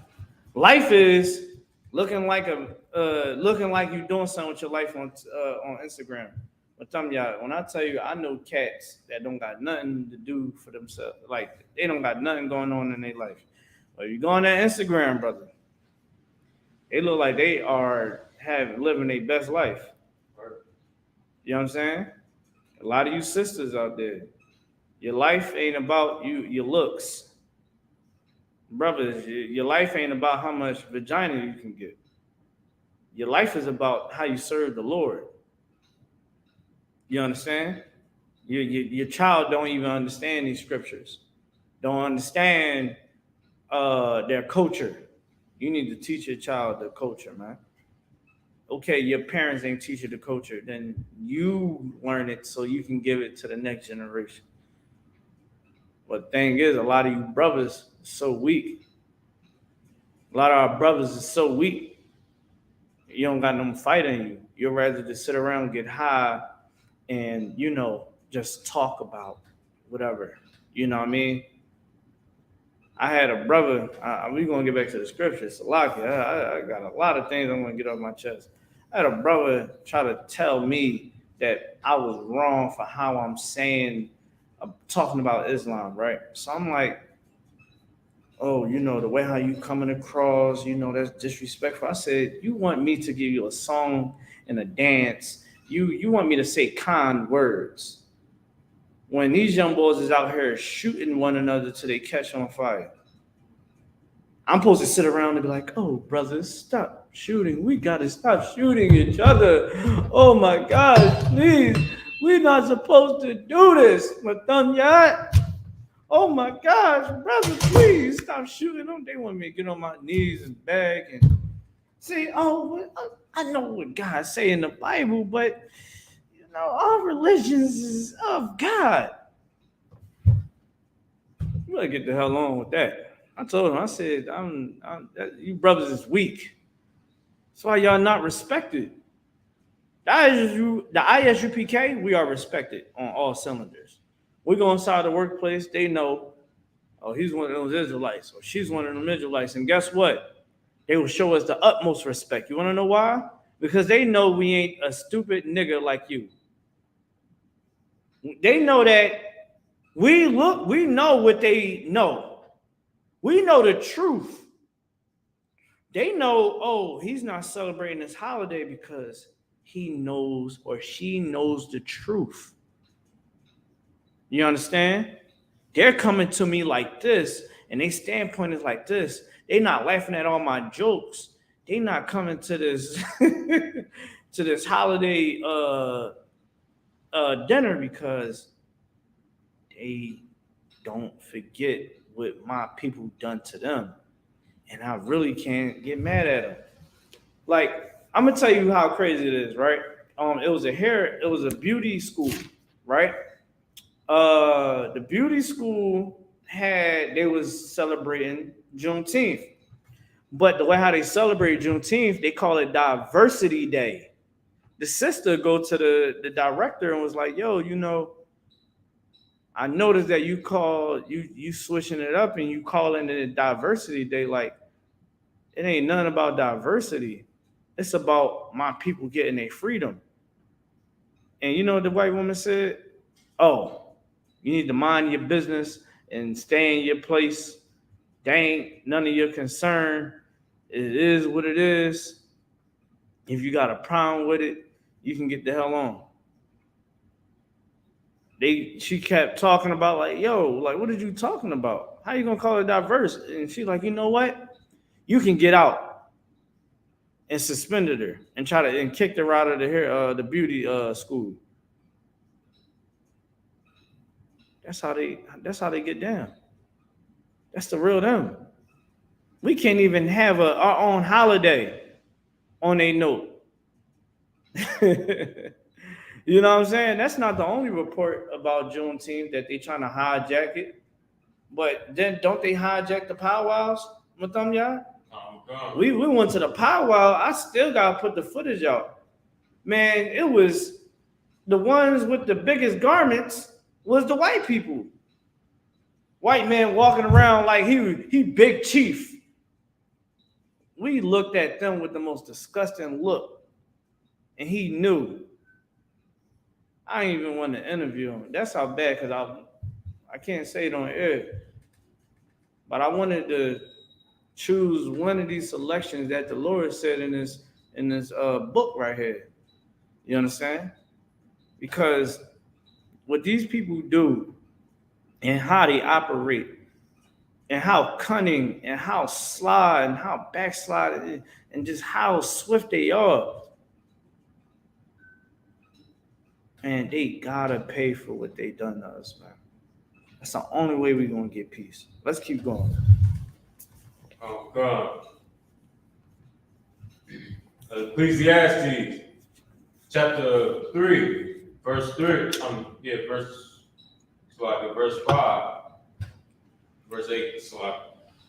Life is looking like you're doing something with your life on Instagram. But tell me, y'all, when I tell you, I know cats that don't got nothing to do for themselves. Like they don't got nothing going on in their life. But you go on that Instagram, brother, they look like they are living their best life. You know what I'm saying? A lot of you sisters out there, your life ain't about your looks. Brothers, your life ain't about how much vagina you can get. Your life is about how you serve the Lord. You understand? Your child don't even understand these scriptures. Don't understand their culture. You need to teach your child the culture, man. Okay, your parents ain't teach you the culture, then you learn it so you can give it to the next generation. But the thing is, a lot of you brothers are so weak. A lot of our brothers are so weak. You don't got no fight in you. You'd rather just sit around, get high, and just talk about whatever. You know what I mean? I had a brother. We're gonna get back to the scriptures. Salaki. I got a lot of things I'm gonna get off my chest. I had a brother try to tell me that I was wrong for how I'm saying, talking about Islam, right? So I'm like, oh, the way how you coming across, that's disrespectful. I said, you want me to give you a song and a dance. You want me to say kind words. When these young boys is out here shooting one another till they catch on fire. I'm supposed to sit around and be like, oh, brothers, stop shooting. We got to stop shooting each other. Oh, my gosh, please. We're not supposed to do this. Oh, my gosh, brother, please stop shooting them. They want me to get on my knees and beg and say, oh, I know what God say in the Bible, but, all religions is of God. You better get the hell on with that. I told him, I said, you brothers is weak. That's why y'all not respected. The ISUPK, we are respected on all cylinders. We go inside the workplace, they know, oh, he's one of those Israelites, or she's one of them Israelites. And guess what? They will show us the utmost respect. You want to know why? Because they know we ain't a stupid nigga like you. They know that we know what they know. We know the truth. They know, oh, he's not celebrating this holiday because he knows or she knows the truth. You understand? They're coming to me like this, and their standpoint is like this. They're not laughing at all my jokes. They're not coming to this to this holiday dinner because they don't forget what my people done to them. And I really can't get mad at them. Like, I'm gonna tell you how crazy it is, right? It was a beauty school, right? The beauty school they was celebrating Juneteenth. But the way how they celebrate Juneteenth, they call it Diversity Day. The sister go to the director and was like, yo, I noticed that you switching it up and you calling it Diversity Day. Like, it ain't nothing about diversity. It's about my people getting their freedom. And you know what the white woman said? Oh, you need to mind your business and stay in your place. That ain't none of your concern. It is what it is. If you got a problem with it, you can get the hell on. She kept talking about like, yo, like, what are you talking about? How you gonna call it diverse? And she's like, you know what? You can get out. And suspended her and kicked her out of the beauty school. That's how they get down. That's the real them. We can't even have our own holiday on a note. You know what I'm saying? That's not the only report about Juneteenth that they trying to hijack it. But then don't they hijack the powwows with them, y'all?
Oh, God.
We went to the powwow. I still gotta put the footage out. Man, it was the ones with the biggest garments was the white people. White man walking around like he big chief. We looked at them with the most disgusting look, and he knew. I didn't even want to interview him. That's how bad, because I can't say it on air. But I wanted to choose one of these selections that the Lord said in this book right here. You understand? Because what these people do and how they operate and how cunning and how sly and how backslide and just how swift they are. And they gotta pay for what they done to us, man. That's the only way we're gonna get peace. Let's keep going.
Oh, God. Ecclesiastes chapter 3, verse 3. Verse 5. Verse 8.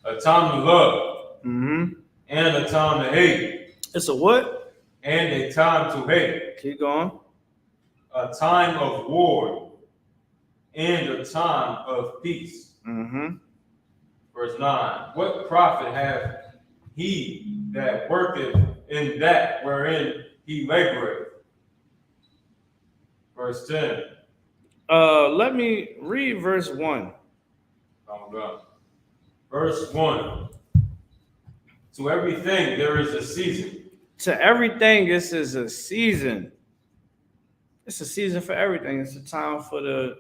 A time to love and a time to hate.
It's a what?
And a time to hate.
Keep going.
A time of war and a time of peace. Verse 9. What profit have he that worketh in that wherein he laboreth? Verse 10.
Let me read verse 1.
Oh, God. Verse 1. To everything there is a season.
To everything, this is a season. It's a season for everything. It's a time for the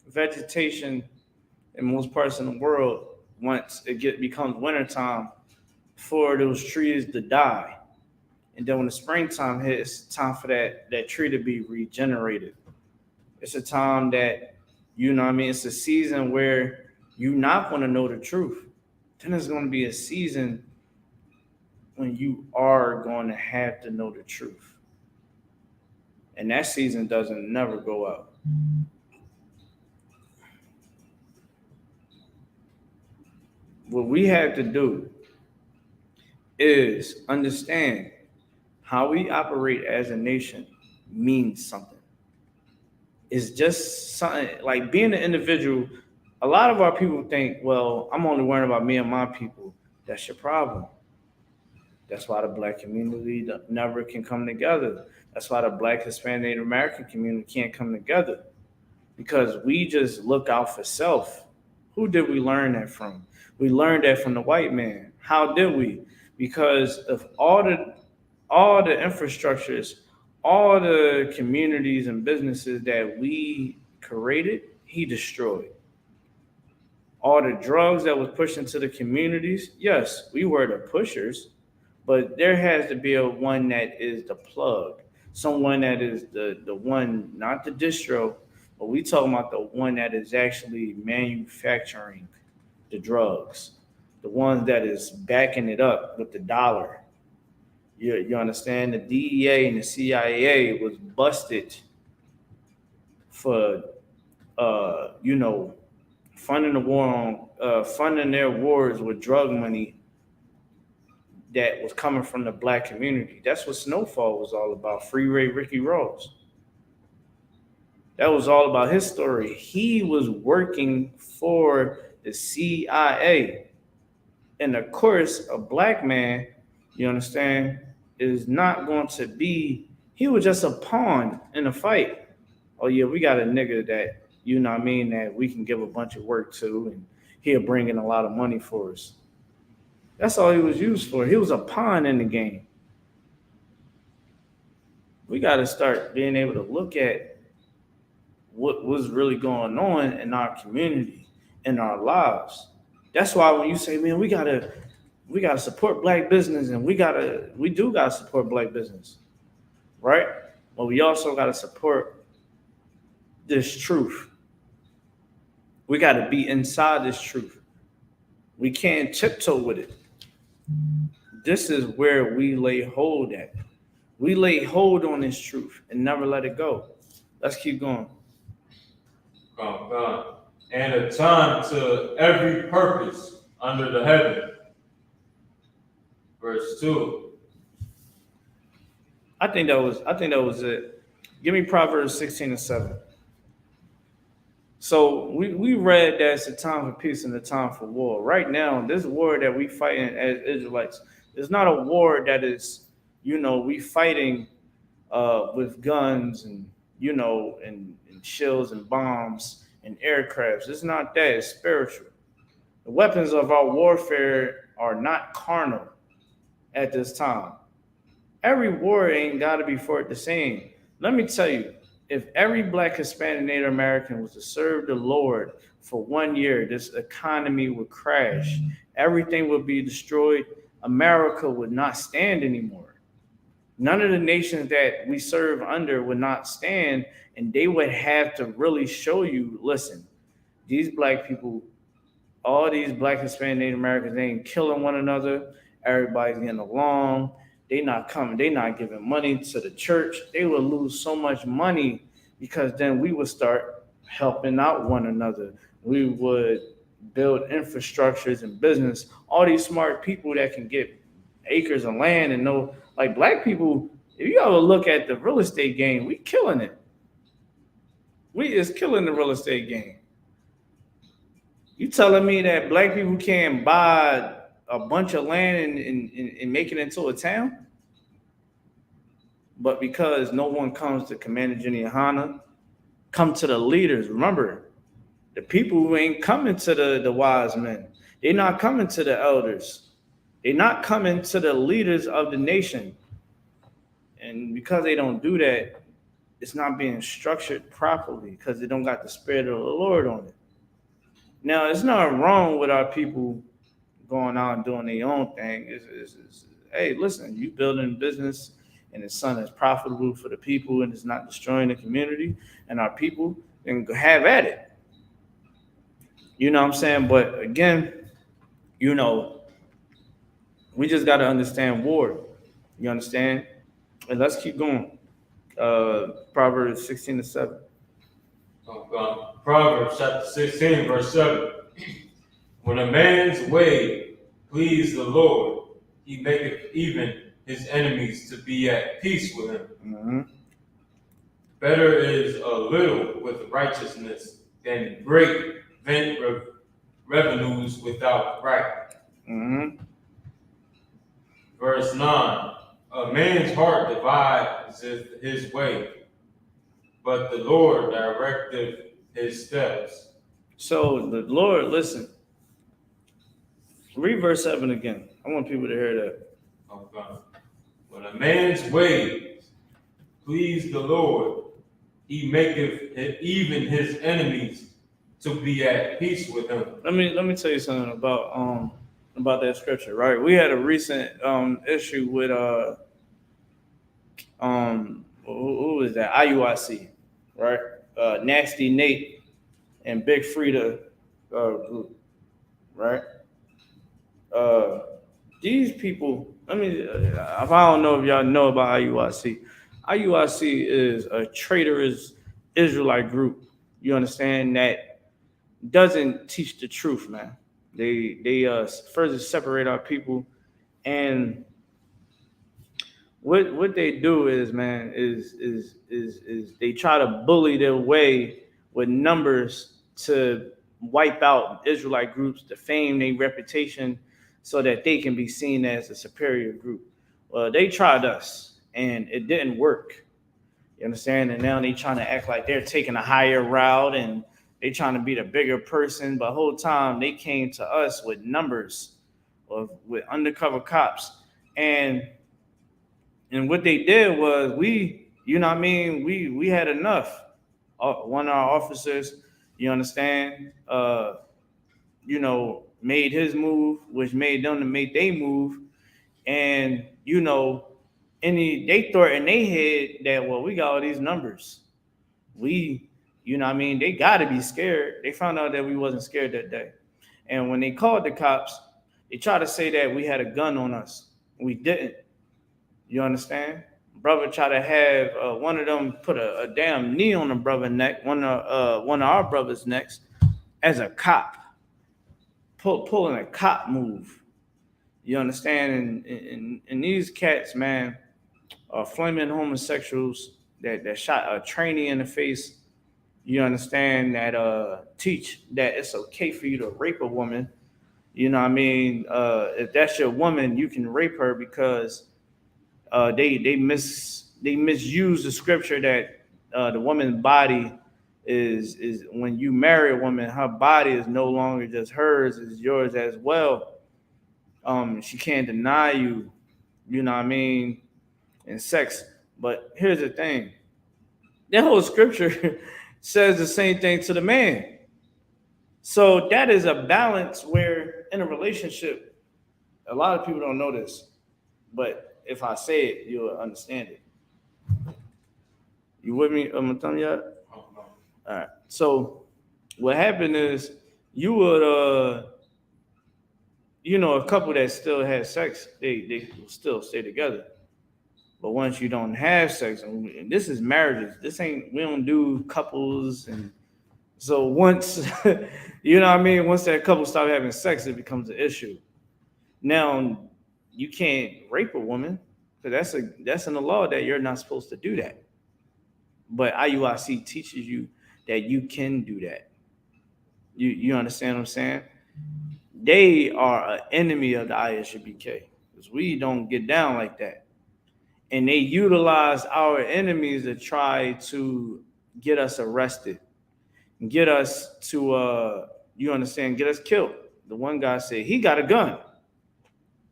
vegetation in most parts of the world. Once it becomes wintertime, for those trees to die. And then when the springtime hits, it's time for that tree to be regenerated. It's a time that, you know what I mean, it's a season where you're not going to know the truth. Then there's going to be a season when you are going to have to know the truth. And that season doesn't never go out. What we have to do is understand how we operate as a nation means something. It's just something like being an individual. A lot of our people think, well, I'm only worrying about me and my people. That's your problem. That's why the Black community never can come together. That's why the Black, Hispanic, Native American community can't come together, because we just look out for self. Who did we learn that from? We learned that from the white man. How did we? Because of all the infrastructures, all the communities and businesses that we created, he destroyed. All the drugs that was pushed into the communities, yes, we were the pushers, but there has to be a one that is the plug, someone that is the one, not the distro, but we talking about the one that is actually manufacturing the drugs, the ones that is backing it up with the dollar. You understand? The DEA and the CIA was busted for, funding the war on, funding their wars with drug money that was coming from the Black community. That's what Snowfall was all about. Freeway Ricky Ross. That was all about his story. He was working for the CIA. And of course, a Black man, you understand, is not going to be, he was just a pawn in a fight. Oh yeah, we got a nigga that, you know what I mean, that we can give a bunch of work to, and he'll bring in a lot of money for us. That's all he was used for. He was a pawn in the game. We got to start being able to look at what was really going on in our community, in our lives. That's why when you say, man, we gotta support Black business, and we do gotta support Black business, right? But we also gotta support this truth. We got to be inside this truth. We can't tiptoe with it. This is where we lay hold at. We lay hold on this truth and never let it go. Let's keep going.
God. And a time to every purpose under the heaven. Verse 2.
I think that was it. Give me Proverbs 16:7. So we read that it's a time for peace and a time for war. Right now, this war that we fighting as Israelites is not a war that is, we fighting with guns and and shields and bombs and aircrafts. It's not that. It's spiritual. The weapons of our warfare are not carnal at this time. Every war ain't got to be fought the same. Let me tell you, if every Black, Hispanic, Native American was to serve the Lord for 1 year, this economy would crash. Everything would be destroyed. America would not stand anymore. None of the nations that we serve under would not stand, and they would have to really show you, listen, these Black people, all these Black, Hispanic, Native Americans, they ain't killing one another. Everybody's getting along. They not coming. They not giving money to the church. They will lose so much money because then we would start helping out one another. We would build infrastructures and business. All these smart people that can get acres of land and know, like Black people, if you ever look at the real estate game, we killing it. We is killing the real estate game. You telling me that Black people can't buy a bunch of land and make it into a town? But because no one comes to Commander Jenny come to the leaders. Remember, the people who ain't coming to the wise men. They're not coming to the elders. They're not coming to the leaders of the nation. And because they don't do that, it's not being structured properly because they don't got the spirit of the Lord on it. Now, it's not wrong with our people going out and doing their own thing. Hey, listen, you building business and it's something that's profitable for the people and it's not destroying the community and our people, then have at it. You know what I'm saying? But again, we just got to understand war. You understand? And let's keep going. Proverbs 16:7.
Proverbs chapter 16, verse 7. When a man's way please the Lord, he maketh even his enemies to be at peace with him.
Mm-hmm.
Better is a little with righteousness than great revenues without right.
Mm-hmm.
Verse 9. A man's heart divides his way, but the Lord directeth his steps.
So the Lord, listen. Read verse 7 again. I want people to hear that.
Okay. When a man's ways please the Lord, he maketh even his enemies to be at peace with him.
Let me tell you something about that scripture, right? We had a recent issue with who was that? IUIC, right? Nasty Nate and Big Frida group, right? These people, if I don't know if y'all know about IUIC, IUIC is a traitorous Israelite group. You understand that doesn't teach the truth, man. They further separate our people, and what they do is, man, is they try to bully their way with numbers to wipe out Israelite groups, defame their reputation, so that they can be seen as a superior group. Well, they tried us, and it didn't work. You understand? And now they trying to act like they're taking a higher route, and they trying to be the bigger person. But the whole time they came to us with numbers, with undercover cops, and what they did was we had enough. One of our officers, you understand, made his move, which made them to make their move, and they thought in their head that, well, we got all these numbers, we You know what I mean? They got to be scared. They found out that we wasn't scared that day. And when they called the cops, they tried to say that we had a gun on us. We didn't. You understand? Brother tried to have one of them put a damn knee on the brother neck, one of our brothers' necks, as a cop, pulling a cop move. You understand? And these cats, man, are flaming homosexuals that shot a trainee in the face. You understand that teach that it's okay for you to rape a woman. You know what I mean? If that's your woman, you can rape her because they misuse the scripture that the woman's body is when you marry a woman, her body is no longer just hers, it's yours as well. She can't deny you, you know what I mean, in sex. But here's the thing. That whole scripture says the same thing to the man. So that is a balance where in a relationship, a lot of people don't know this, but if I say it, you'll understand it. You with me? I'm gonna tell you that? All right. So what happened is you would a couple that still had sex, they still stay together. But once you don't have sex, and this is marriages, we don't do couples. And so once, you know what I mean? Once that couple stop having sex, it becomes an issue. Now, you can't rape a woman because that's in the law that you're not supposed to do that. But IUIC teaches you that you can do that. You understand what I'm saying? They are an enemy of the ISUBK because we don't get down like that. And they utilize our enemies to try to get us arrested, get us to, get us killed. The one guy said he got a gun,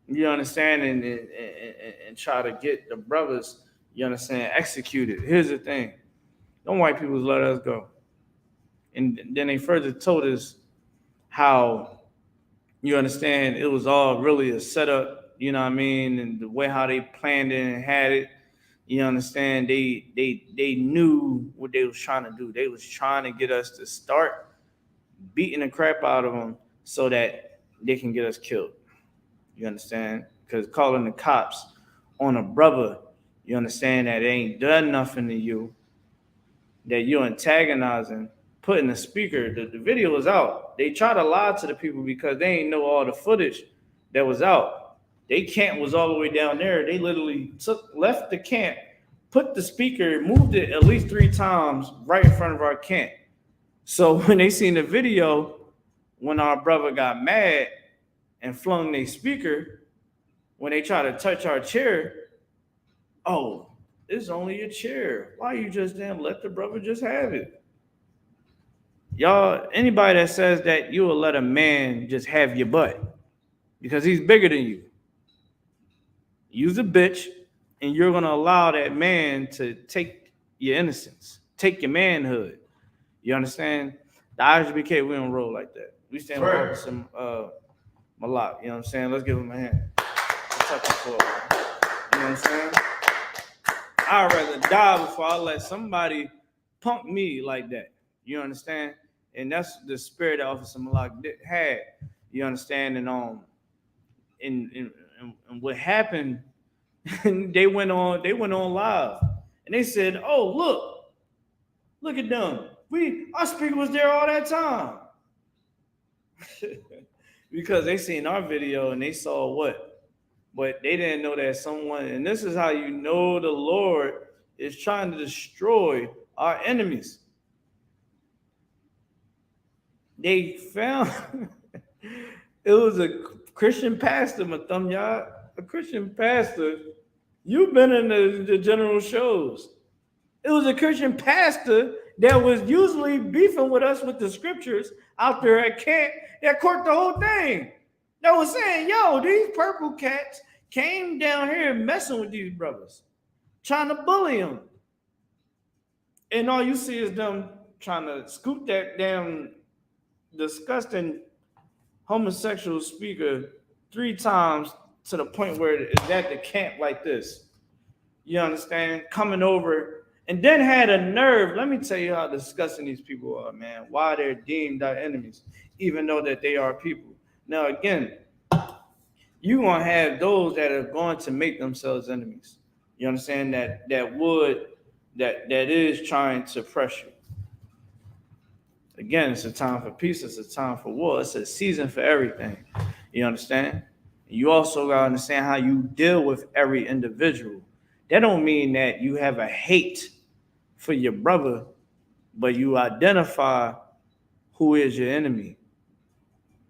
you understand, and try to get the brothers, executed. Here's the thing. Don't white people let us go. And then they further told us how, it was all really a setup. You know what I mean? And the way how they planned it and had it, you understand, they knew what they was trying to do. They was trying to get us to start beating the crap out of them so that they can get us killed. You understand? Because calling the cops on a brother, you understand that they ain't done nothing to you, that you're antagonizing, putting the speaker, the video was out. They try to lie to the people because they ain't know all the footage that was out. They camp was all the way down there. They literally left the camp, put the speaker, moved it at least 3 times right in front of our camp. So when they seen the video, when our brother got mad and flung their speaker, when they tried to touch our chair, oh, it's only a chair. Why you just damn let the brother just have it? Y'all, anybody that says that you will let a man just have your butt because he's bigger than you, use a bitch, and you're going to allow that man to take your innocence, take your manhood. You understand? The ISBK, we don't roll like that. We stand with some Malak. You know what I'm saying? Let's give him a hand. You know what I'm saying? I'd rather die before I let somebody punk me like that. You understand? And that's the spirit that Officer Malak had. You understand? And and what happened, they went on live and they said, "Oh, look at them. Our speaker was there all that time." Because they seen our video and they saw what? But they didn't know that someone, and this is how you know the Lord is trying to destroy our enemies. They found it was a Christian pastor, Matamya, a Christian pastor. You've been in the general shows. It was a Christian pastor that was usually beefing with us with the scriptures out there at camp that caught the whole thing. That was saying, yo, these purple cats came down here messing with these brothers, trying to bully them. And all you see is them trying to scoop that damn disgusting homosexual speaker 3 times to the point where it's at the camp like this. You understand? Coming over And then had a nerve. Let me tell you how disgusting these people are, man. Why they're deemed our enemies, even though that they are people. Now, again, you're gonna have those that are going to make themselves enemies. You understand that is trying to press you. Again, it's a time for peace, it's a time for war, it's a season for everything. You understand? You also gotta understand how you deal with every individual. That don't mean that you have a hate for your brother, but you identify who is your enemy.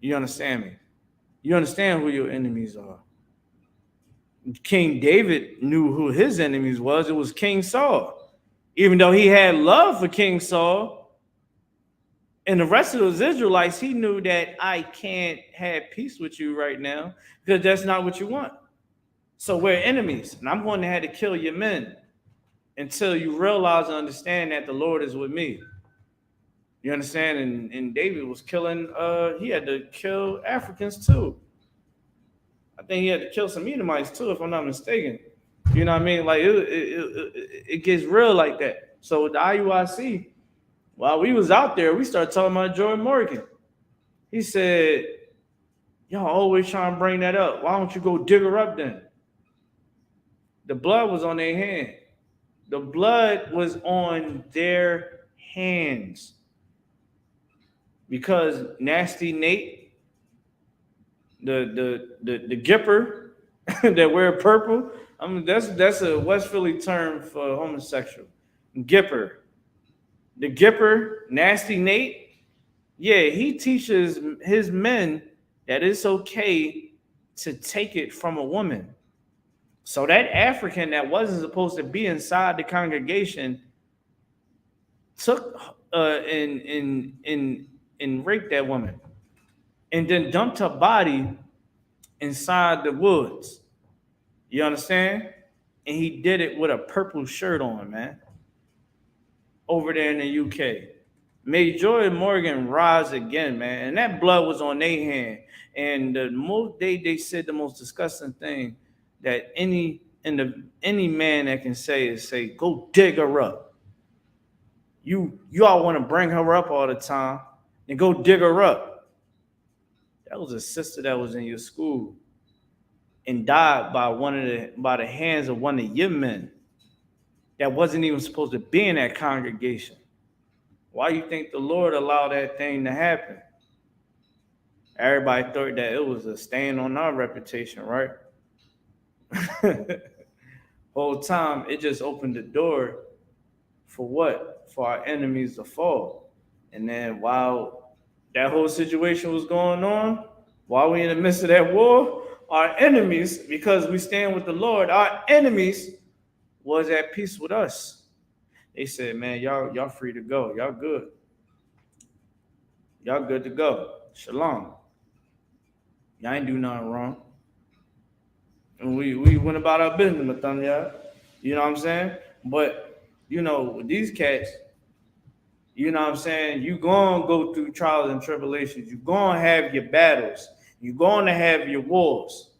You understand me? You understand who your enemies are. King David knew who his enemies was. It was King Saul. Even though he had love for King Saul and the rest of those Israelites, he knew that I can't have peace with you right now because that's not what you want. So we're enemies, and I'm going to have to kill your men until you realize and understand that the Lord is with me. You understand? And David was killing, he had to kill Africans too. I think he had to kill some Edomites too, if I'm not mistaken. You know what I mean? Like it gets real like that. So with the IUIC, while we was out there, we started talking about Jordan Morgan. He said, y'all always trying to bring that up. Why don't you go dig her up then? The blood was on their hand. The blood was on their hands. Because Nasty Nate, the Gipper that wear purple, I mean that's a West Philly term for homosexual. Gipper. The Gipper, Nasty Nate, yeah, he teaches his men that it's okay to take it from a woman. So that African that wasn't supposed to be inside the congregation took and raped that woman, and then dumped her body inside the woods. You understand? And he did it with a purple shirt on, man. Over there in the UK. Made Jordan Morgan rise again, man. And that blood was on their hand. And they said the most disgusting thing that any man that can say is say, go dig her up. You all want to bring her up all the time and go dig her up. That was a sister that was in your school and died by the hands of one of your men that wasn't even supposed to be in that congregation. Why you think the Lord allowed that thing to happen? Everybody thought that it was a stain on our reputation, right? Whole time, it just opened the door for what? For our enemies to fall. And then while that whole situation was going on, while we in the midst of that war, our enemies, because we stand with the Lord, our enemies was at peace with us. They said, man, y'all free to go. Y'all good. Y'all good to go. Shalom. Y'all ain't do nothing wrong. And we went about our business with them, y'all. You know what I'm saying? But, you know, with these cats, you know what I'm saying? You gonna go through trials and tribulations. You gonna have your battles. You gonna have your wars.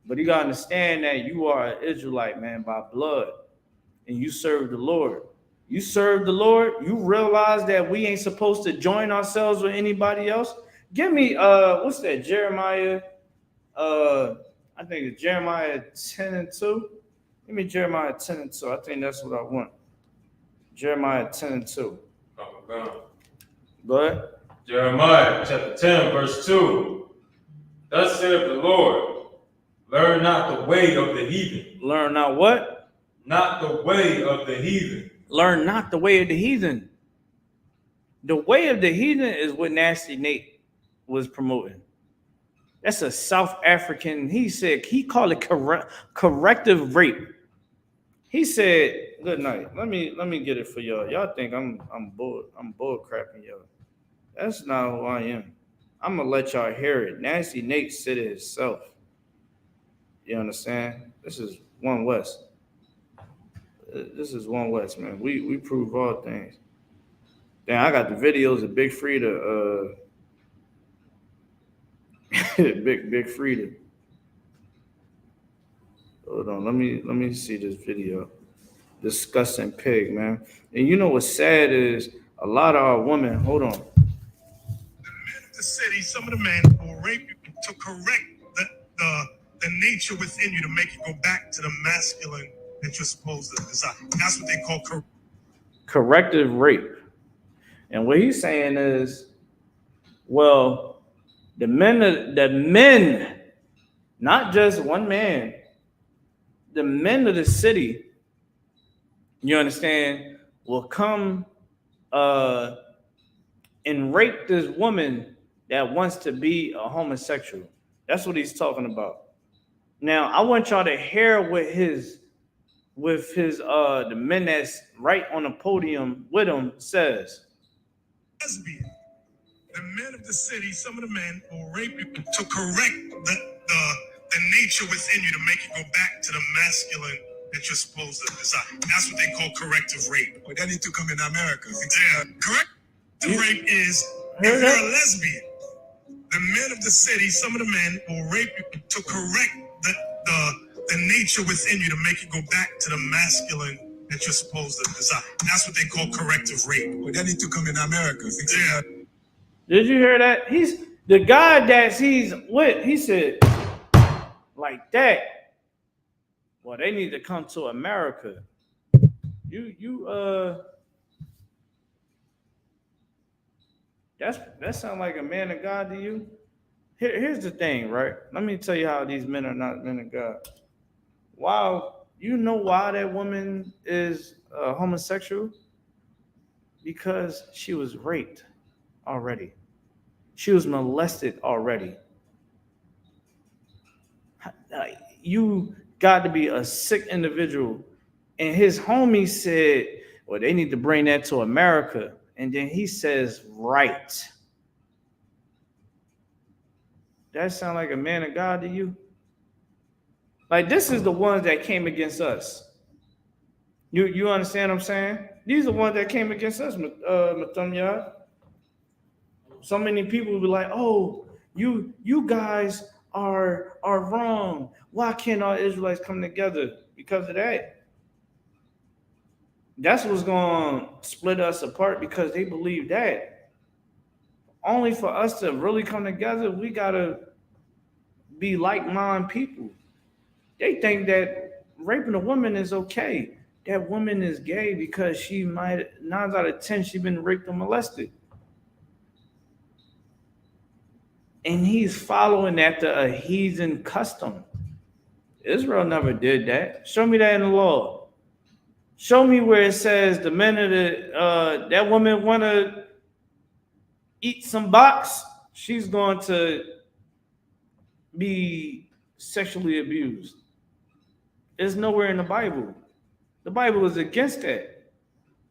But you gotta understand that you are an Israelite, man, by blood. And you serve the Lord. You serve the Lord. You realize that we ain't supposed to join ourselves with anybody else. Give me what's that? Jeremiah. I think it's Jeremiah 10 and 2. Give me Jeremiah 10 and 2. I think that's what I want. Jeremiah 10 and 2. Go ahead.
Jeremiah chapter 10, verse 2. Thus saith the Lord, learn not the way of the heathen.
Learn not what?
Not the way of the heathen.
Learn not the way of the heathen. The way of the heathen is what Nasty Nate was promoting. That's a South African. He said he called it corrective rape. He said, "Good night. Let me get it for y'all. Y'all think I'm bull crapping y'all. That's not who I am. I'm gonna let y'all hear it. Nasty Nate said it himself. You understand? This is One West. This is One West, man. We prove all things. Then I got the videos of Big Frida. Big Frida. Hold on, let me see this video. Disgusting pig, man. And you know what's sad is a lot of our women. Hold on.
Men of the city, some of the men will rape you to correct the nature within you to make you go back to the masculine that you're supposed to desire. That's what they call
corrective rape. And what he's saying is, well, the men, not just one man, the men of the city, you understand, will come and rape this woman that wants to be a homosexual. That's what he's talking about. Now, I want y'all to hear what his the men that's right on the podium with him says.
lesbian. The men of the city, some of the men will rape you to correct the nature within you to make you go back to the masculine that you're supposed to desire. That's what they call corrective rape. But that need to come in America. Yeah, corrective rape is if you're a lesbian. The men of the city, some of the men will rape you to correct the nature within you to make you go back to the masculine that you're supposed to desire. That's what they call corrective rape. But that need to come in America. Yeah.
Did you hear that? He's the guy that he's with. He said, like that. Well, they need to come to America. That sounds like a man of God to you? Here's the thing, right? Let me tell you how these men are not men of God. Wow, you know why that woman is homosexual? Because she was raped already. She was molested already. You got to be a sick individual. And his homie said, well, they need to bring that to America. And then he says, right. That sound like a man of God to you? Like, this is the ones that came against us. You understand what I'm saying? These are the ones that came against us, Matumya. So many people will be like, oh, you guys are wrong. Why can't all Israelites come together? Because of that. That's what's going to split us apart, because they believe that. Only for us to really come together, we got to be like-minded people. They think that raping a woman is okay. That woman is gay because she might, 9 out of 10, she's been raped or molested. And he's following after a heathen custom. Israel never did that. Show me that in the law. Show me where it says the men of that woman want to eat some box, she's going to be sexually abused. It's nowhere in the Bible. The Bible is against that.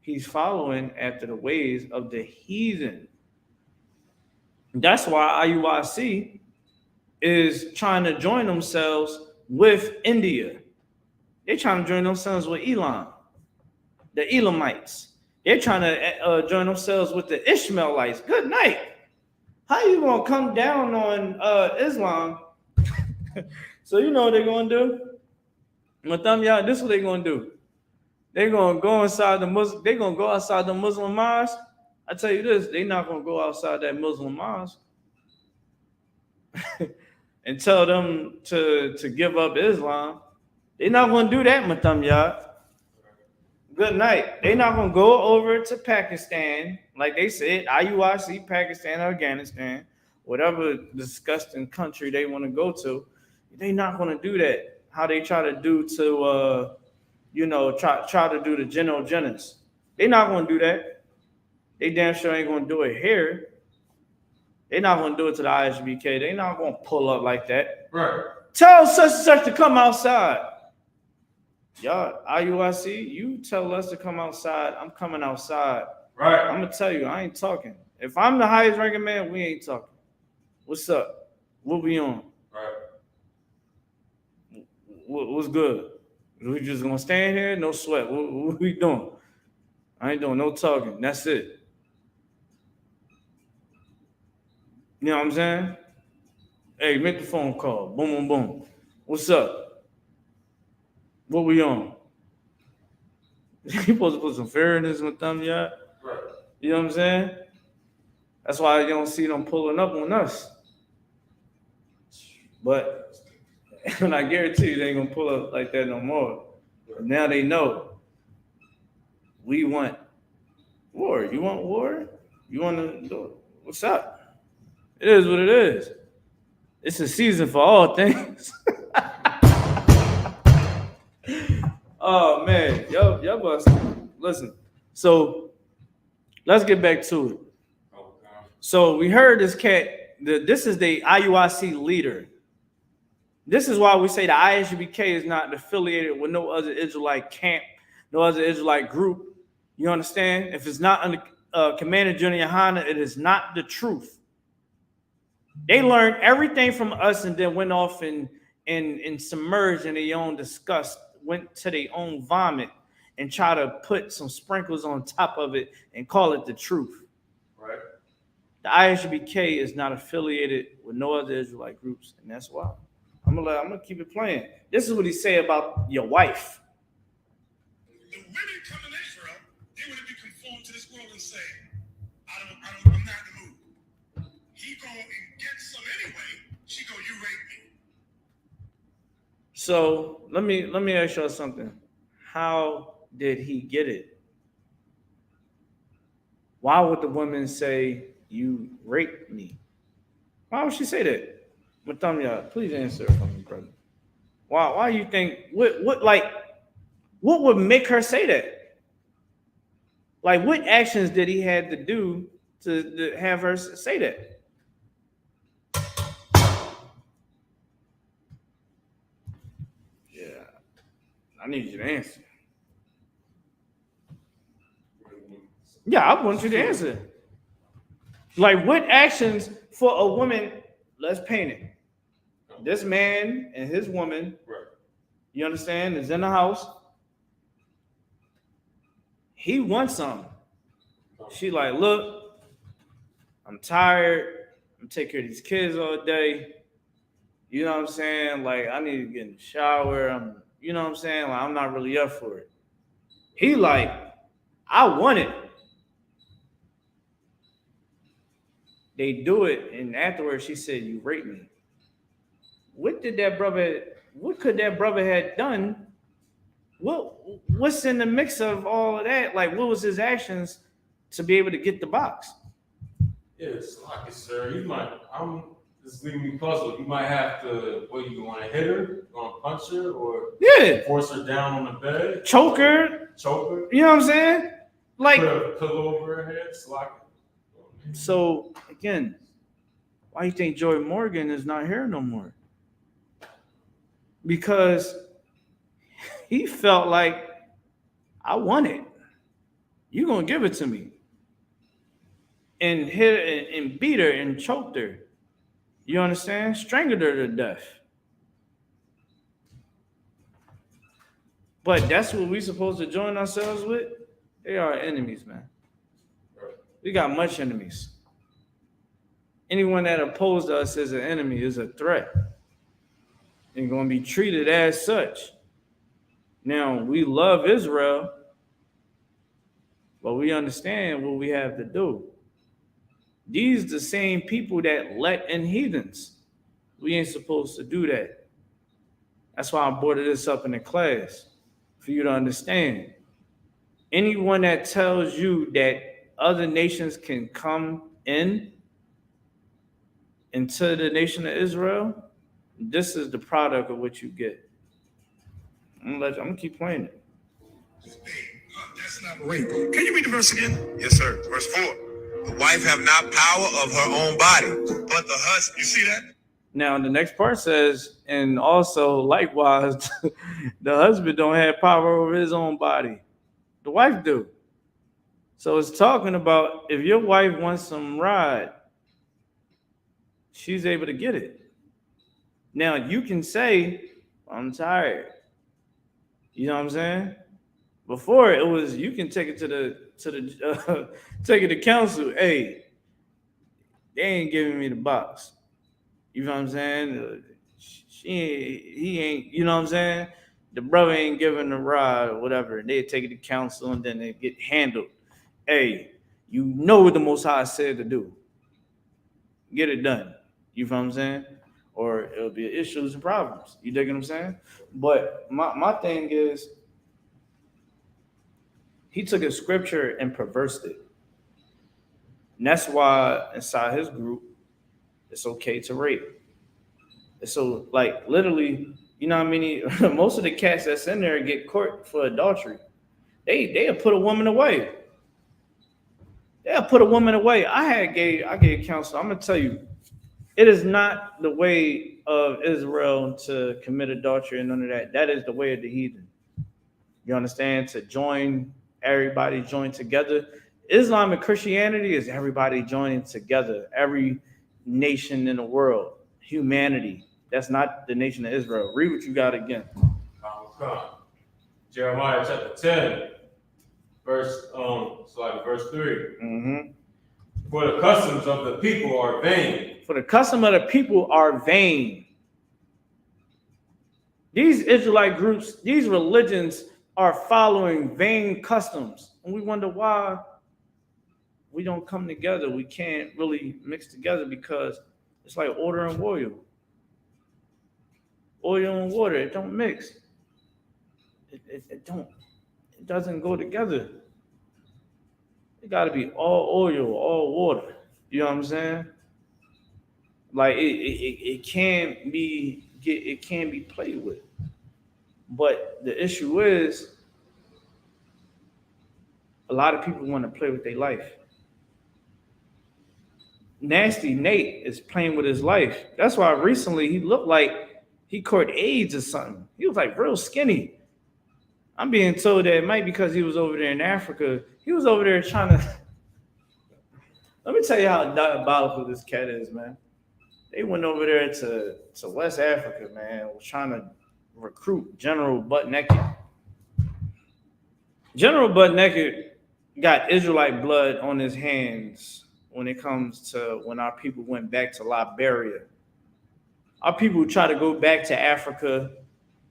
He's following after the ways of the heathen. That's why IUIC is trying to join themselves with India. They're trying to join themselves with Elam, the Elamites. They're trying to join themselves with the Ishmaelites. Good night. How you going to come down on Islam? So you know what they're going to do? This is what they're going to do. They're going to go inside the Muslim. They're going to go outside the Muslim mosque. I tell you this, they're not going to go outside that Muslim mosque and tell them to give up Islam. They're not going to do that, Matamya. Good night. They're not going to go over to Pakistan, like they said, IUIC, Pakistan, Afghanistan, whatever disgusting country they want to go to. They're not going to do that. How they try to do to, try to do the Geno Jennings. They're not going to do that. They damn sure ain't going to do it here. They're not going to do it to the ISBK. They're not going to pull up like that.
Right.
Tell such and such to come outside. Y'all, IUIC, you tell us to come outside. I'm coming outside.
Right.
I'm going to tell you, I ain't talking. If I'm the highest ranking man, we ain't talking. What's up? What we on?
Right.
What's good? We just going to stand here? No sweat. What we doing? I ain't doing no talking. That's it. You know what I'm saying? Hey, make the phone call. Boom, boom, boom. What's up? What we on? You supposed to put some fairness with them, yeah.
Right.
You know what I'm saying? That's why you don't see them pulling up on us. But and I guarantee you they ain't gonna pull up like that no more. Now they know we want war. You want war? You want to? What's up? It is what it is. It's a season for all things. Oh man, y'all must listen. So let's get back to it. So we heard this cat. This is the IUIC leader. This is why we say the ISUBK is not affiliated with no other Israelite camp, no other Israelite group. You understand? If it's not under Commander General Yohana, it is not the truth. They learned everything from us and then went off and submerged in their own disgust, went to their own vomit and try to put some sprinkles on top of it and call it the truth.
Right.
The ISUBK is not affiliated with no other Israelite groups, and that's why. I'm gonna keep it playing. This is what he said about your wife.
The women come in Israel, they want to be conformed to this world and say, I'm not in the mood. He go and get some anyway. She go, you rape me.
So let me ask y'all something. How did he get it? Why would the woman say you raped me? Why would she say that? Matamya, please answer for me, brother. Why you think what would make her say that? Like what actions did he have to do to have her say that? Yeah, I need you to answer. Yeah, I want you to answer. Like what actions for a woman? Let's paint it. This man and his woman,
Right.
you understand, is in the house. He wants something. She like, look, I'm tired. I'm taking care of these kids all day. You know what I'm saying? Like, I need to get in the shower. You know what I'm saying? Like, I'm not really up for it. He like, I want it. They do it, and afterwards she said, you raped me. What could that brother had done? What's in the mix of all of that? Like, what was his actions to be able to get the box?
Yeah, it's like it, sir. This is leaving me puzzled. You might have to, you want to hit her? You want to punch her? Or force her down on the bed?
Choke her? You know what I'm saying? Like,
put a pillow over her head?
So, again, why do you think Joy Morgan is not here no more? Because he felt like, I want it. You're going to give it to me. And hit her and beat her and choked her. You understand? Strangled her to death. But that's what we're supposed to join ourselves with? They are enemies, man. We got much enemies. Anyone that opposed us as an enemy is a threat. And going to be treated as such. Now, we love Israel, but we understand what we have to do. These the same people that let in heathens. We ain't supposed to do that. That's why I brought this up in the class, for you to understand. Anyone that tells you that other nations can come into the nation of Israel, this is the product of what you get. I'm gonna keep playing it.
That's not rape. Can you read the verse again? Yes, sir. Verse 4. The wife have not power of her own body, but the husband. You see that?
Now the next part says, and also likewise, the husband don't have power over his own body. The wife do. So it's talking about if your wife wants some ride, she's able to get it. Now you can say, I'm tired. You know what I'm saying? Before it was you can take it take it to council. Hey, they ain't giving me the box. You know what I'm saying? He ain't. You know what I'm saying? the brother ain't giving a ride or whatever, and they take it to council and then they get handled. Hey, you know what the Most High said to do. Get it done. You feel what I'm saying? Or it'll be issues and problems. You dig what I'm saying? But my thing is, he took a scripture and perversed it. And that's why inside his group, it's okay to rape. So, like, literally, you know how many, most of the cats that's in there get caught for adultery. They'll put a woman away. They'll put a woman away. I gave counsel. I'm going to tell you, it is not the way of Israel to commit adultery and none of that. That is the way of the heathen. You understand? To join, everybody join together. Islam and Christianity is everybody joining together. Every nation in the world. Humanity. That's not the nation of Israel. Read what you got again.
Jeremiah chapter 10, verse 3.
Mm-hmm.
For the customs of the people are vain.
For the custom of the people are vain. These Israelite groups, these religions are following vain customs. And we wonder why we don't come together. We can't really mix together because it's like water and oil. Oil and water, it don't mix. It doesn't go together. It got to be all oil, all water. You know what I'm saying? Like it can't be played with. But the issue is, a lot of people want to play with their life. Nasty Nate is playing with his life. That's why recently he looked like he caught AIDS or something. He was like real skinny. I'm being told that it might be because he was over there in Africa. He was over there trying to. Let me tell you how diabolical this cat is, man. They went over there to West Africa, man. Was trying to recruit General Butt Naked. General Butt Naked got Israelite blood on his hands when it comes to when our people went back to Liberia. Our people try to go back to Africa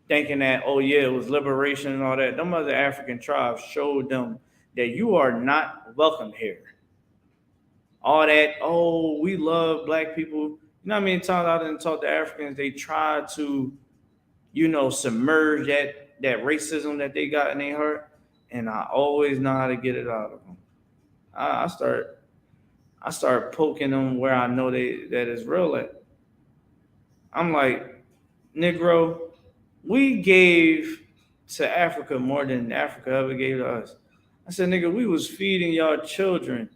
thinking that, oh yeah, it was liberation and all that. Them other African tribes showed them that you are not welcome here. All that, oh, we love black people. You know what I mean? Times I didn't talk to Africans, they tried to, submerge that racism that they got in their heart. And I always know how to get it out of them. I start poking them where I know that is real at. I'm like, Negro, we gave to Africa more than Africa ever gave to us. I said, nigga, we was feeding y'all children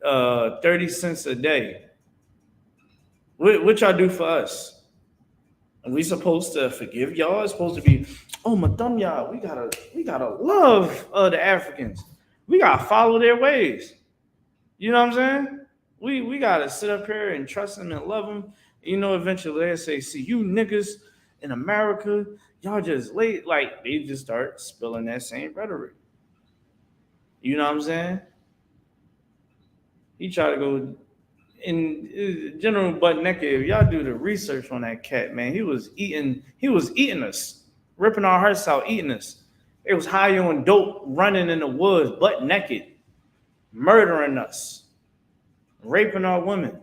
30 cents a day. What y'all do for us? Are we supposed to forgive y'all? It's supposed to be, oh, madam, y'all, we gotta love the Africans. We gotta follow their ways. You know what I'm saying? We gotta sit up here and trust them and love them. Eventually they'll say, see, you niggas in America, y'all just late. Like, they just start spilling that same rhetoric. You know what I'm saying? He tried to go in General Butt Naked. If y'all do the research on that cat, man, he was eating us, ripping our hearts out, eating us. It was high on dope, running in the woods, butt naked, murdering us, raping our women.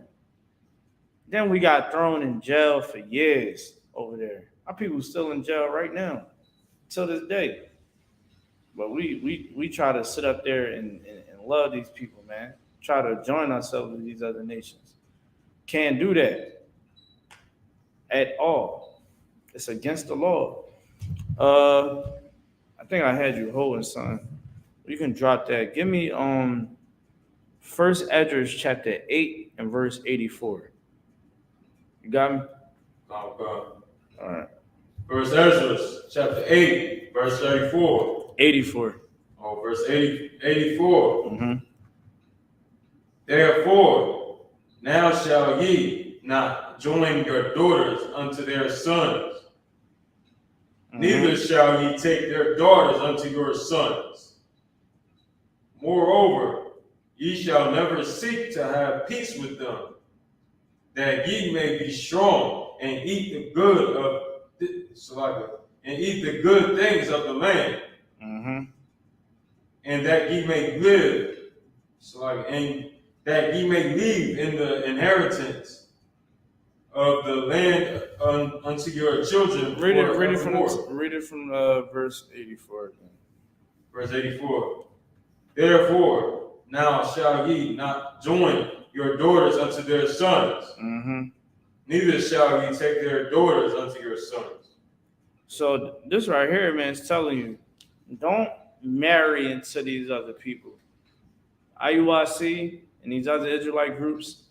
Then we got thrown in jail for years over there. Our people still in jail right now, till this day. But we try to sit up there and love these people, man. Try to join ourselves with these other nations. Can't do that at all. It's against the law. I think I had you holding something. You can drop that. Give me First Esdras chapter 8 and verse 84. You got me?
Oh,
All right.
First Esdras chapter 8, verse 34.
84.
Oh, verse 84.
Mm-hmm.
Therefore, now shall ye not join your daughters unto their sons, neither shall ye take their daughters unto your sons. Moreover, ye shall never seek to have peace with them, that ye may be strong and eat the good of and eat the good things of the land, and that ye may live, and that ye may leave in the inheritance of the land unto your children.
Read it from verse 84 again.
Verse 84. Therefore, now shall ye not join your daughters unto their sons, neither shall ye take their daughters unto your sons.
So this right here, man, is telling you, don't marry into these other people. IUIC and these other Israelite groups,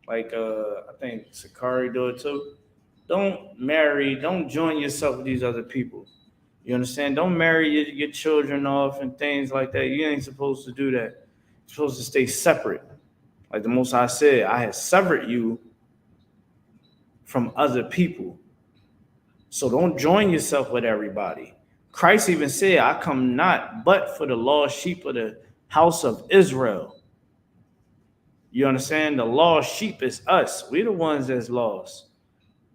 like I think Sakari do it too. Don't marry, don't join yourself with these other people. You understand? Don't marry your children off and things like that. You ain't supposed to do that. You're supposed to stay separate. Like the Most High said, I have severed you from other people. So don't join yourself with everybody. Christ even said, I come not but for the lost sheep of the house of Israel. You understand? The lost sheep is us. We're the ones that's lost.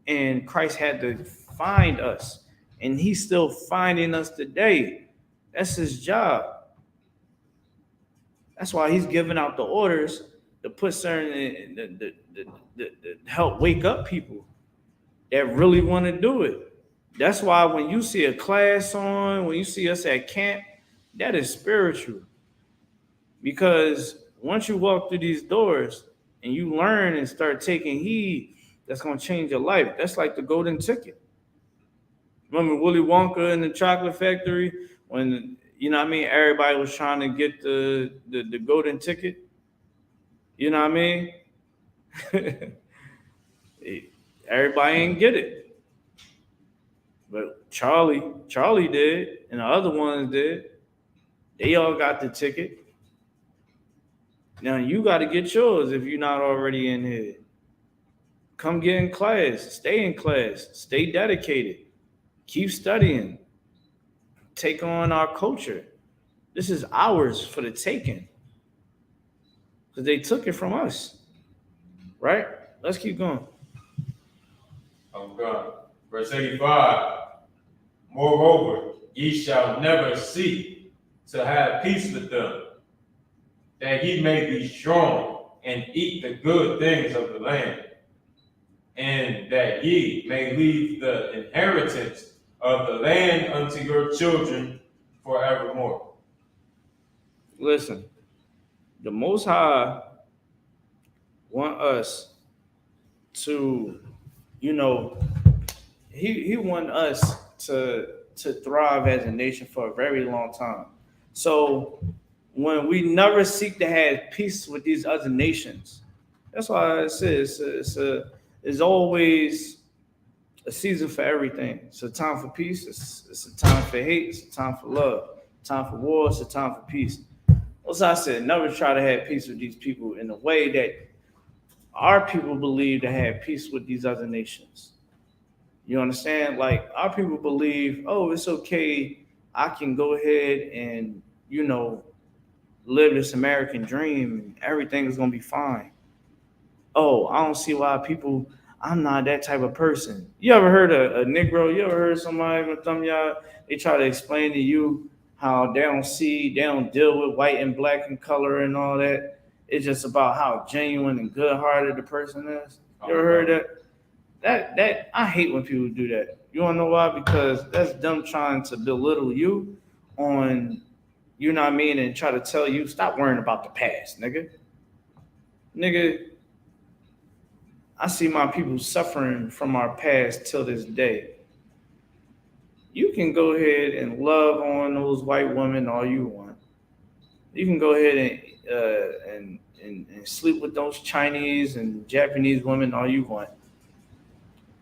And Christ had to find us. And he's still finding us today. That's his job. That's why he's giving out the orders to put certain, to help wake up people that really want to do it. That's why when you see a class on, when you see us at camp, that is spiritual. Because once you walk through these doors and you learn and start taking heed, that's going to change your life. That's like the golden ticket. Remember Willy Wonka in the chocolate factory when, you know what I mean, everybody was trying to get the golden ticket? You know what I mean? Everybody ain't get it. But Charlie did, and the other ones did. They all got the ticket. Now you got to get yours if you're not already in here. Come get in class. Stay dedicated. Keep studying. Take on our culture. This is ours for the taking. Because they took it from us. Right? Let's keep going.
Oh God. Verse 85. Moreover, ye shall never seek to have peace with them, that ye may be strong and eat the good things of the land, and that ye may leave the inheritance of the land unto your children forevermore.
Listen, the Most High want us to, he want us to thrive as a nation for a very long time. So when we never seek to have peace with these other nations, that's why I say it's always a season for everything. It's a time for peace. It's a time for hate. It's a time for love. It's a time for war. It's a time for peace. As I said, never try to have peace with these people in the way that our people believe to have peace with these other nations. You understand? Like our people believe, oh, it's okay. I can go ahead and, live this American dream and everything is going to be fine. Oh, I don't see why I'm not that type of person. You ever heard a Negro? You ever heard somebody with them, y'all? They try to explain to you how they don't deal with white and black and color and all that. It's just about how genuine and good-hearted the person is. You ever heard that? That I hate when people do that. You wanna know why? Because that's them trying to belittle you on, you know what I mean, and try to tell you, stop worrying about the past, nigga. Nigga, I see my people suffering from our past till this day. You can go ahead and love on those white women all you want. You can go ahead and sleep with those Chinese and Japanese women all you want.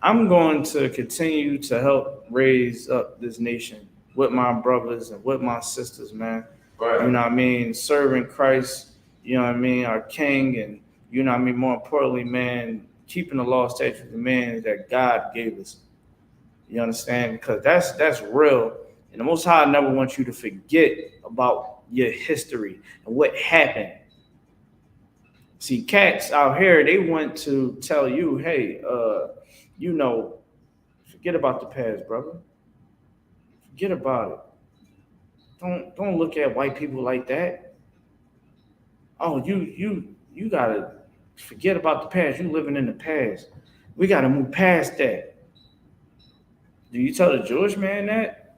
I'm going to continue to help raise up this nation with my brothers and with my sisters, man.
Right.
You know what I mean? Serving Christ, you know what I mean, our King, and you know what I mean, more importantly, man, keeping the law, statutes, and commands that God gave us. You understand? Because that's real. And the Most High never wants you to forget about your history and what happened. See, cats out here, they want to tell you, hey, forget about the past, brother. Forget about it. Don't look at white people like that. Oh, you gotta forget about the past. You living in the past. We gotta move past that. Do you tell the Jewish man that?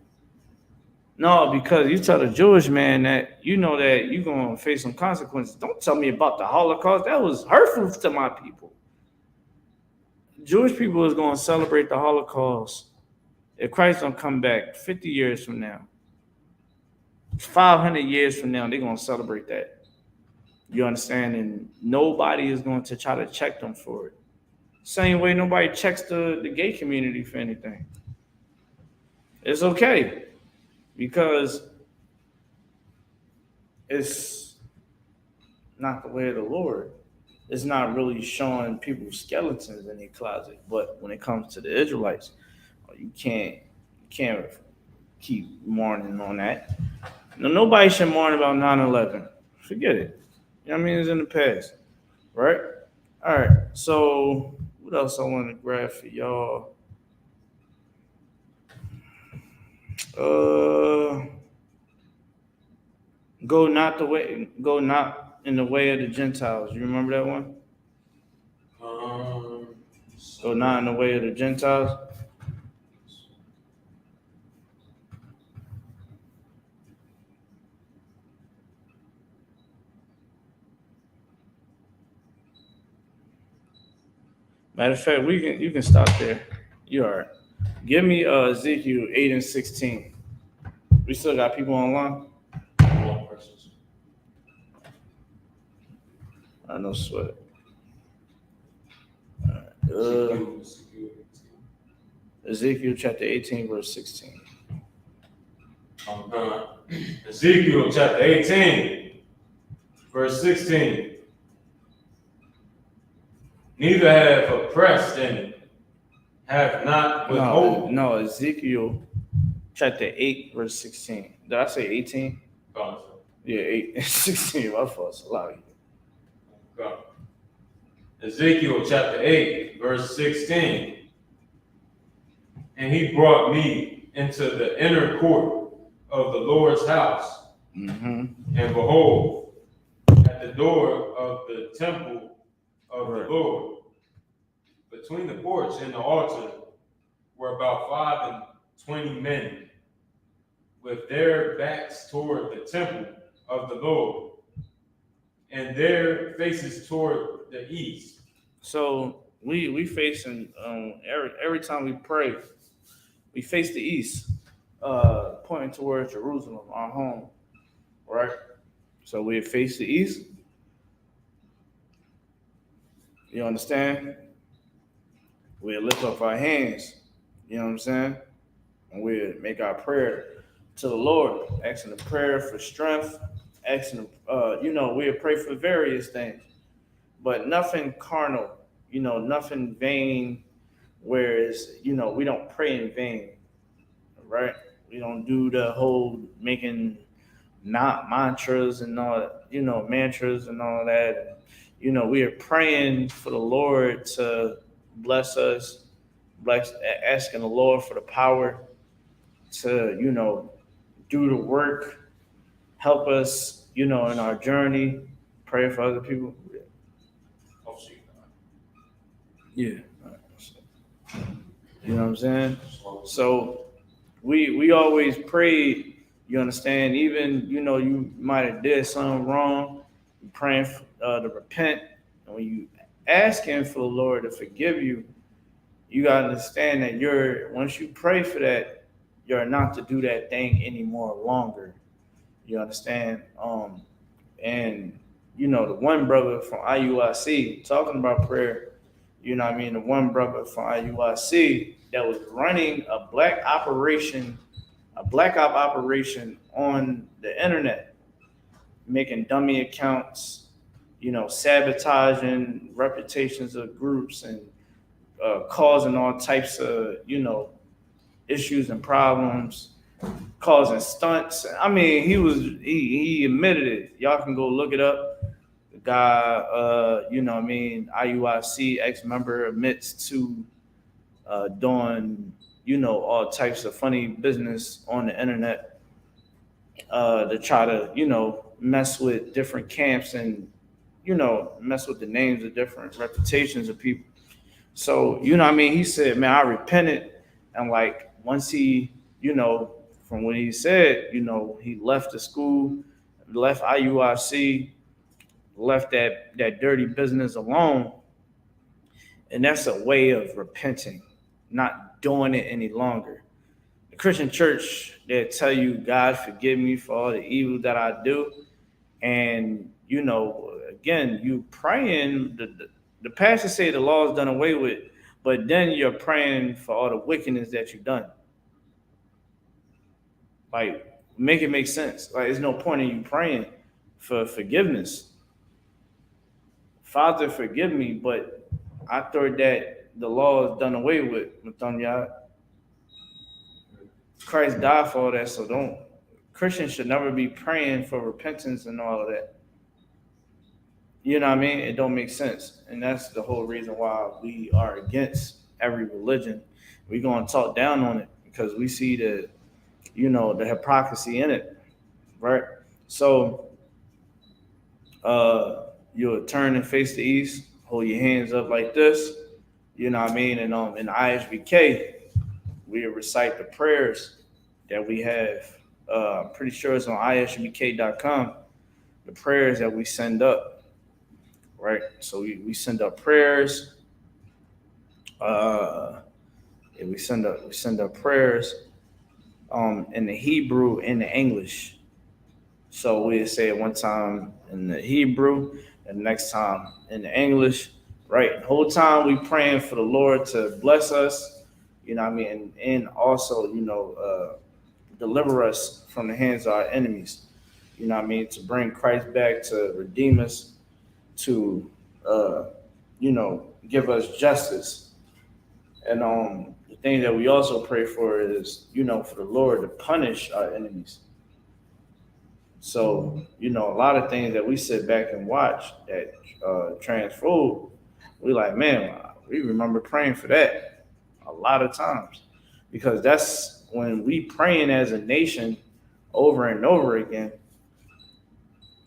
No, because you tell the Jewish man that you know that you're gonna face some consequences. Don't tell me about the Holocaust. That was hurtful to my people. Jewish people is gonna celebrate the Holocaust if Christ don't come back 50 years from now. 500 years from now, they're gonna celebrate that. You understand? And nobody is going to try to check them for it. Same way nobody checks the gay community for anything. It's okay because it's not the way of the Lord. It's not really showing people skeletons in their closet. But when it comes to the Israelites, you can't keep mourning on that. No, nobody should mourn about 9/11. Forget it. You know what I mean? It's in the past, right? All right. So what else I want to grab for y'all? Go not in the way of the Gentiles. You remember that one? Go not in the way of the Gentiles. Matter of fact, you can stop there. You all right. Give me Ezekiel 8 and 16. We still got people online? I no sweat. All right. Ezekiel chapter 18, verse 16.
Ezekiel chapter 18, verse 16. Neither have oppressed and have not withholden.
No, Ezekiel chapter 8, verse 16. Did I say 18? Yeah, 8 and 16. My fault. It's a lot.
Ezekiel chapter 8, verse 16. And he brought me into the inner court of the Lord's house.
Mm-hmm.
And behold, at the door of the temple of the Lord, between the porch and the altar, were about 25 men, with their backs toward the temple of the Lord, and their faces toward the east.
So we facing every time we pray, we face the east, pointing towards Jerusalem, our home, right? So we face the east. You understand? We lift up our hands. You know what I'm saying? And we make our prayer to the Lord, asking a prayer for strength, asking, we'll pray for various things, but nothing carnal, nothing vain, whereas, we don't pray in vain, right? We don't do the whole making not mantras and all, mantras and all that. We are praying for the Lord to bless us, asking the Lord for the power to, do the work, help us, in our journey, pray for other people. Yeah. You know what I'm saying? So we always pray, you understand, even, you might have did something wrong, you're praying to repent, and when you asking for the Lord to forgive you, you got to understand that once you pray for that, you're not to do that thing anymore longer. You understand? And the one brother from IUIC talking about prayer, the one brother from IUIC that was running a black op operation on the internet, making dummy accounts, sabotaging reputations of groups and causing all types of, issues and problems, causing stunts. I mean, he admitted it. Y'all can go look it up. The guy, IUIC ex-member admits to doing, all types of funny business on the internet to try to, mess with different camps and, mess with the names of different reputations of people. So, he said, man, I repented. And like, once he, from what he said, he left the school, left IUIC, left that dirty business alone. And that's a way of repenting, not doing it any longer. The Christian church, they'll tell you, God, forgive me for all the evil that I do. And, again, you praying, the pastor say the law is done away with, but then you're praying for all the wickedness that you've done. Like, make it make sense. Like, there's no point in you praying for forgiveness. Father, forgive me, but I thought that the law is done away with, Matanya. Christ died for all that, so Christians should never be praying for repentance and all of that. You know what I mean? It don't make sense. And that's the whole reason why we are against every religion. We're going to talk down on it because we see the hypocrisy in it, right? So you'll turn and face the east, hold your hands up like this, you know what I mean? And in ISBK, we recite the prayers that we have. I'm pretty sure it's on isubk.com, the prayers that we send up, right? So we send up prayers. We send up prayers in the Hebrew and the English. So we say it one time in the Hebrew and the next time in the English, right? The whole time we praying for the Lord to bless us, you know what I mean, and also, deliver us from the hands of our enemies, you know what I mean, to bring Christ back, to redeem us, to, give us justice. And the thing that we also pray for is, for the Lord to punish our enemies. So, a lot of things that we sit back and watch that transphobe, we like, man, we remember praying for that a lot of times. Because that's when we praying as a nation over and over again,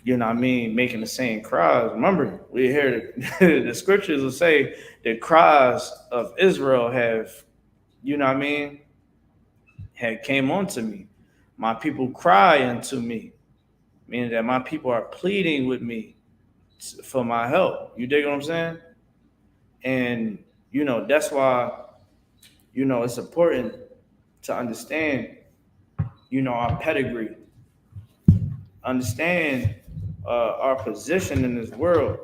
making the same cries. Remember, we hear the scriptures will say the cries of Israel have, had came unto me. My people cry unto me, meaning that my people are pleading with me for my help. You dig what I'm saying? And, that's why, it's important to understand, our pedigree, understand our position in this world,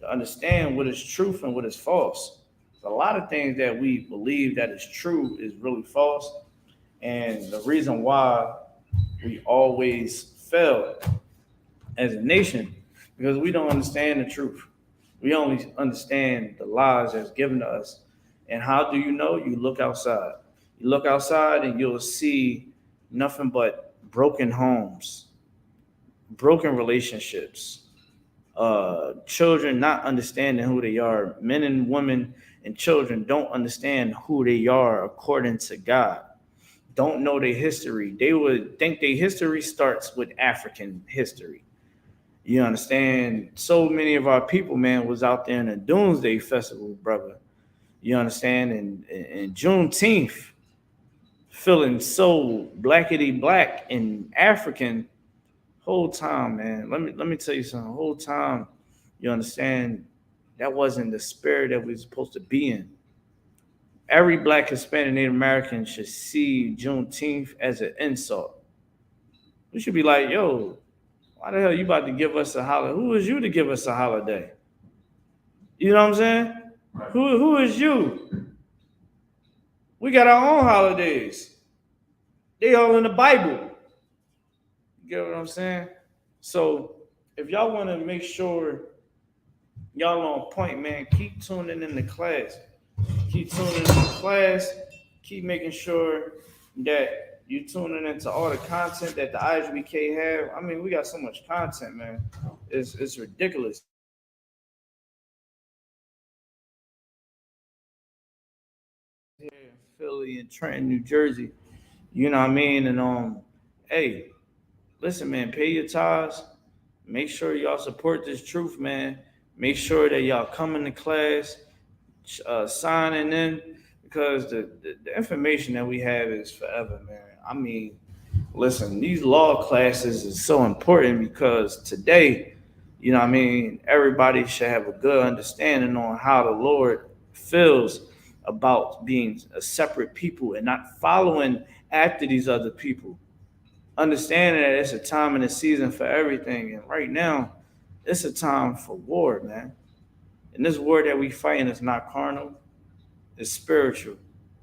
to understand what is truth and what is false. A lot of things that we believe that is true is really false. And the reason why we always fail as a nation, because we don't understand the truth. We only understand the lies that's given to us. And how do you know? You look outside. You look outside and you'll see nothing but broken homes, broken relationships, children not understanding who they are. Men and women and children don't understand who they are according to God. Don't know their history. They would think their history starts with African history. You understand? So many of our people, man, was out there in the Doomsday Festival, brother. You understand? And Juneteenth, feeling so blackety black and African whole time, man. Let me tell you something. Whole time, you understand, that wasn't the spirit that we were supposed to be in. Every Black, Hispanic, Native American should see Juneteenth as an insult. We should be like, yo, why the hell you about to give us a holiday? Who is you to give us a holiday? You know what I'm saying? Who is you? We got our own holidays. They all in the Bible. You get what I'm saying? So if y'all want to make sure y'all on point, man, keep tuning in the class. Keep tuning in the class. Keep making sure that you tuning into all the content that the IHBK have. I mean, we got so much content, man. It's ridiculous. Philly and Trenton, New Jersey. You know what I mean? And hey, listen, man, pay your tithes. Make sure y'all support this truth, man. Make sure that y'all coming to class, signing in, because the information that we have is forever, man. I mean, listen, these law classes is so important because today, you know what I mean, everybody should have a good understanding on how the Lord feels about being a separate people and not following after these other people. Understanding that it's a time and a season for everything. And right now, it's a time for war, man. And this war that we fighting is not carnal, it's spiritual.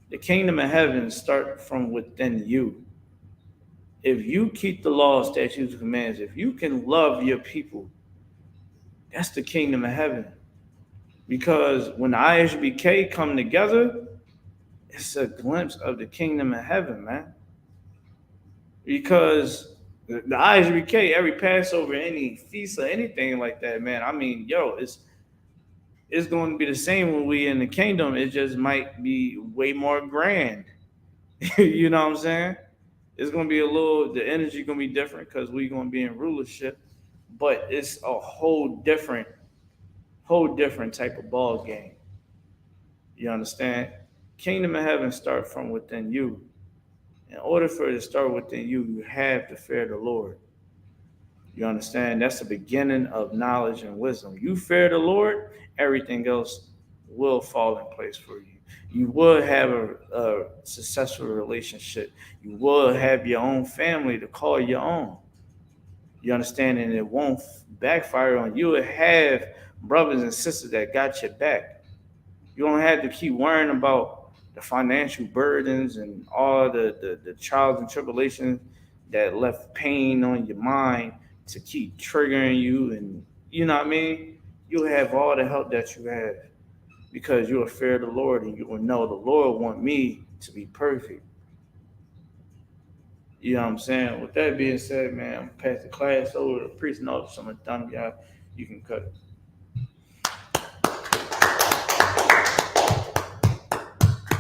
The kingdom of heaven starts from within you. If you keep the law, statutes, and commands, if you can love your people, that's the kingdom of heaven. Because when the ISBK come together, it's a glimpse of the kingdom of heaven, man. Because the ISBK, every Passover, any feast or anything like that, man, I mean, yo, it's going to be the same when we in the kingdom. It just might be way more grand. You know what I'm saying? It's going to be the energy going to be different because we're going to be in rulership, but it's a whole different type of ball game. You understand? Kingdom of heaven start from within you. In order for it to start within you, you have to fear the Lord. You understand? That's the beginning of knowledge and wisdom. You fear the Lord, everything else will fall in place for you. You will have a successful relationship. You will have your own family to call your own. You understand? And it won't backfire on you. It have brothers and sisters that got your back. You don't have to keep worrying about the financial burdens and all the trials and tribulations that left pain on your mind to keep triggering you. And you know what I mean? You'll have all the help that you have because you will fear the Lord and you will know the Lord want me to be perfect. You know what I'm saying? With that being said, man, I'm pass the class over to the priest and officer. I'm done, y'all. You can cut it.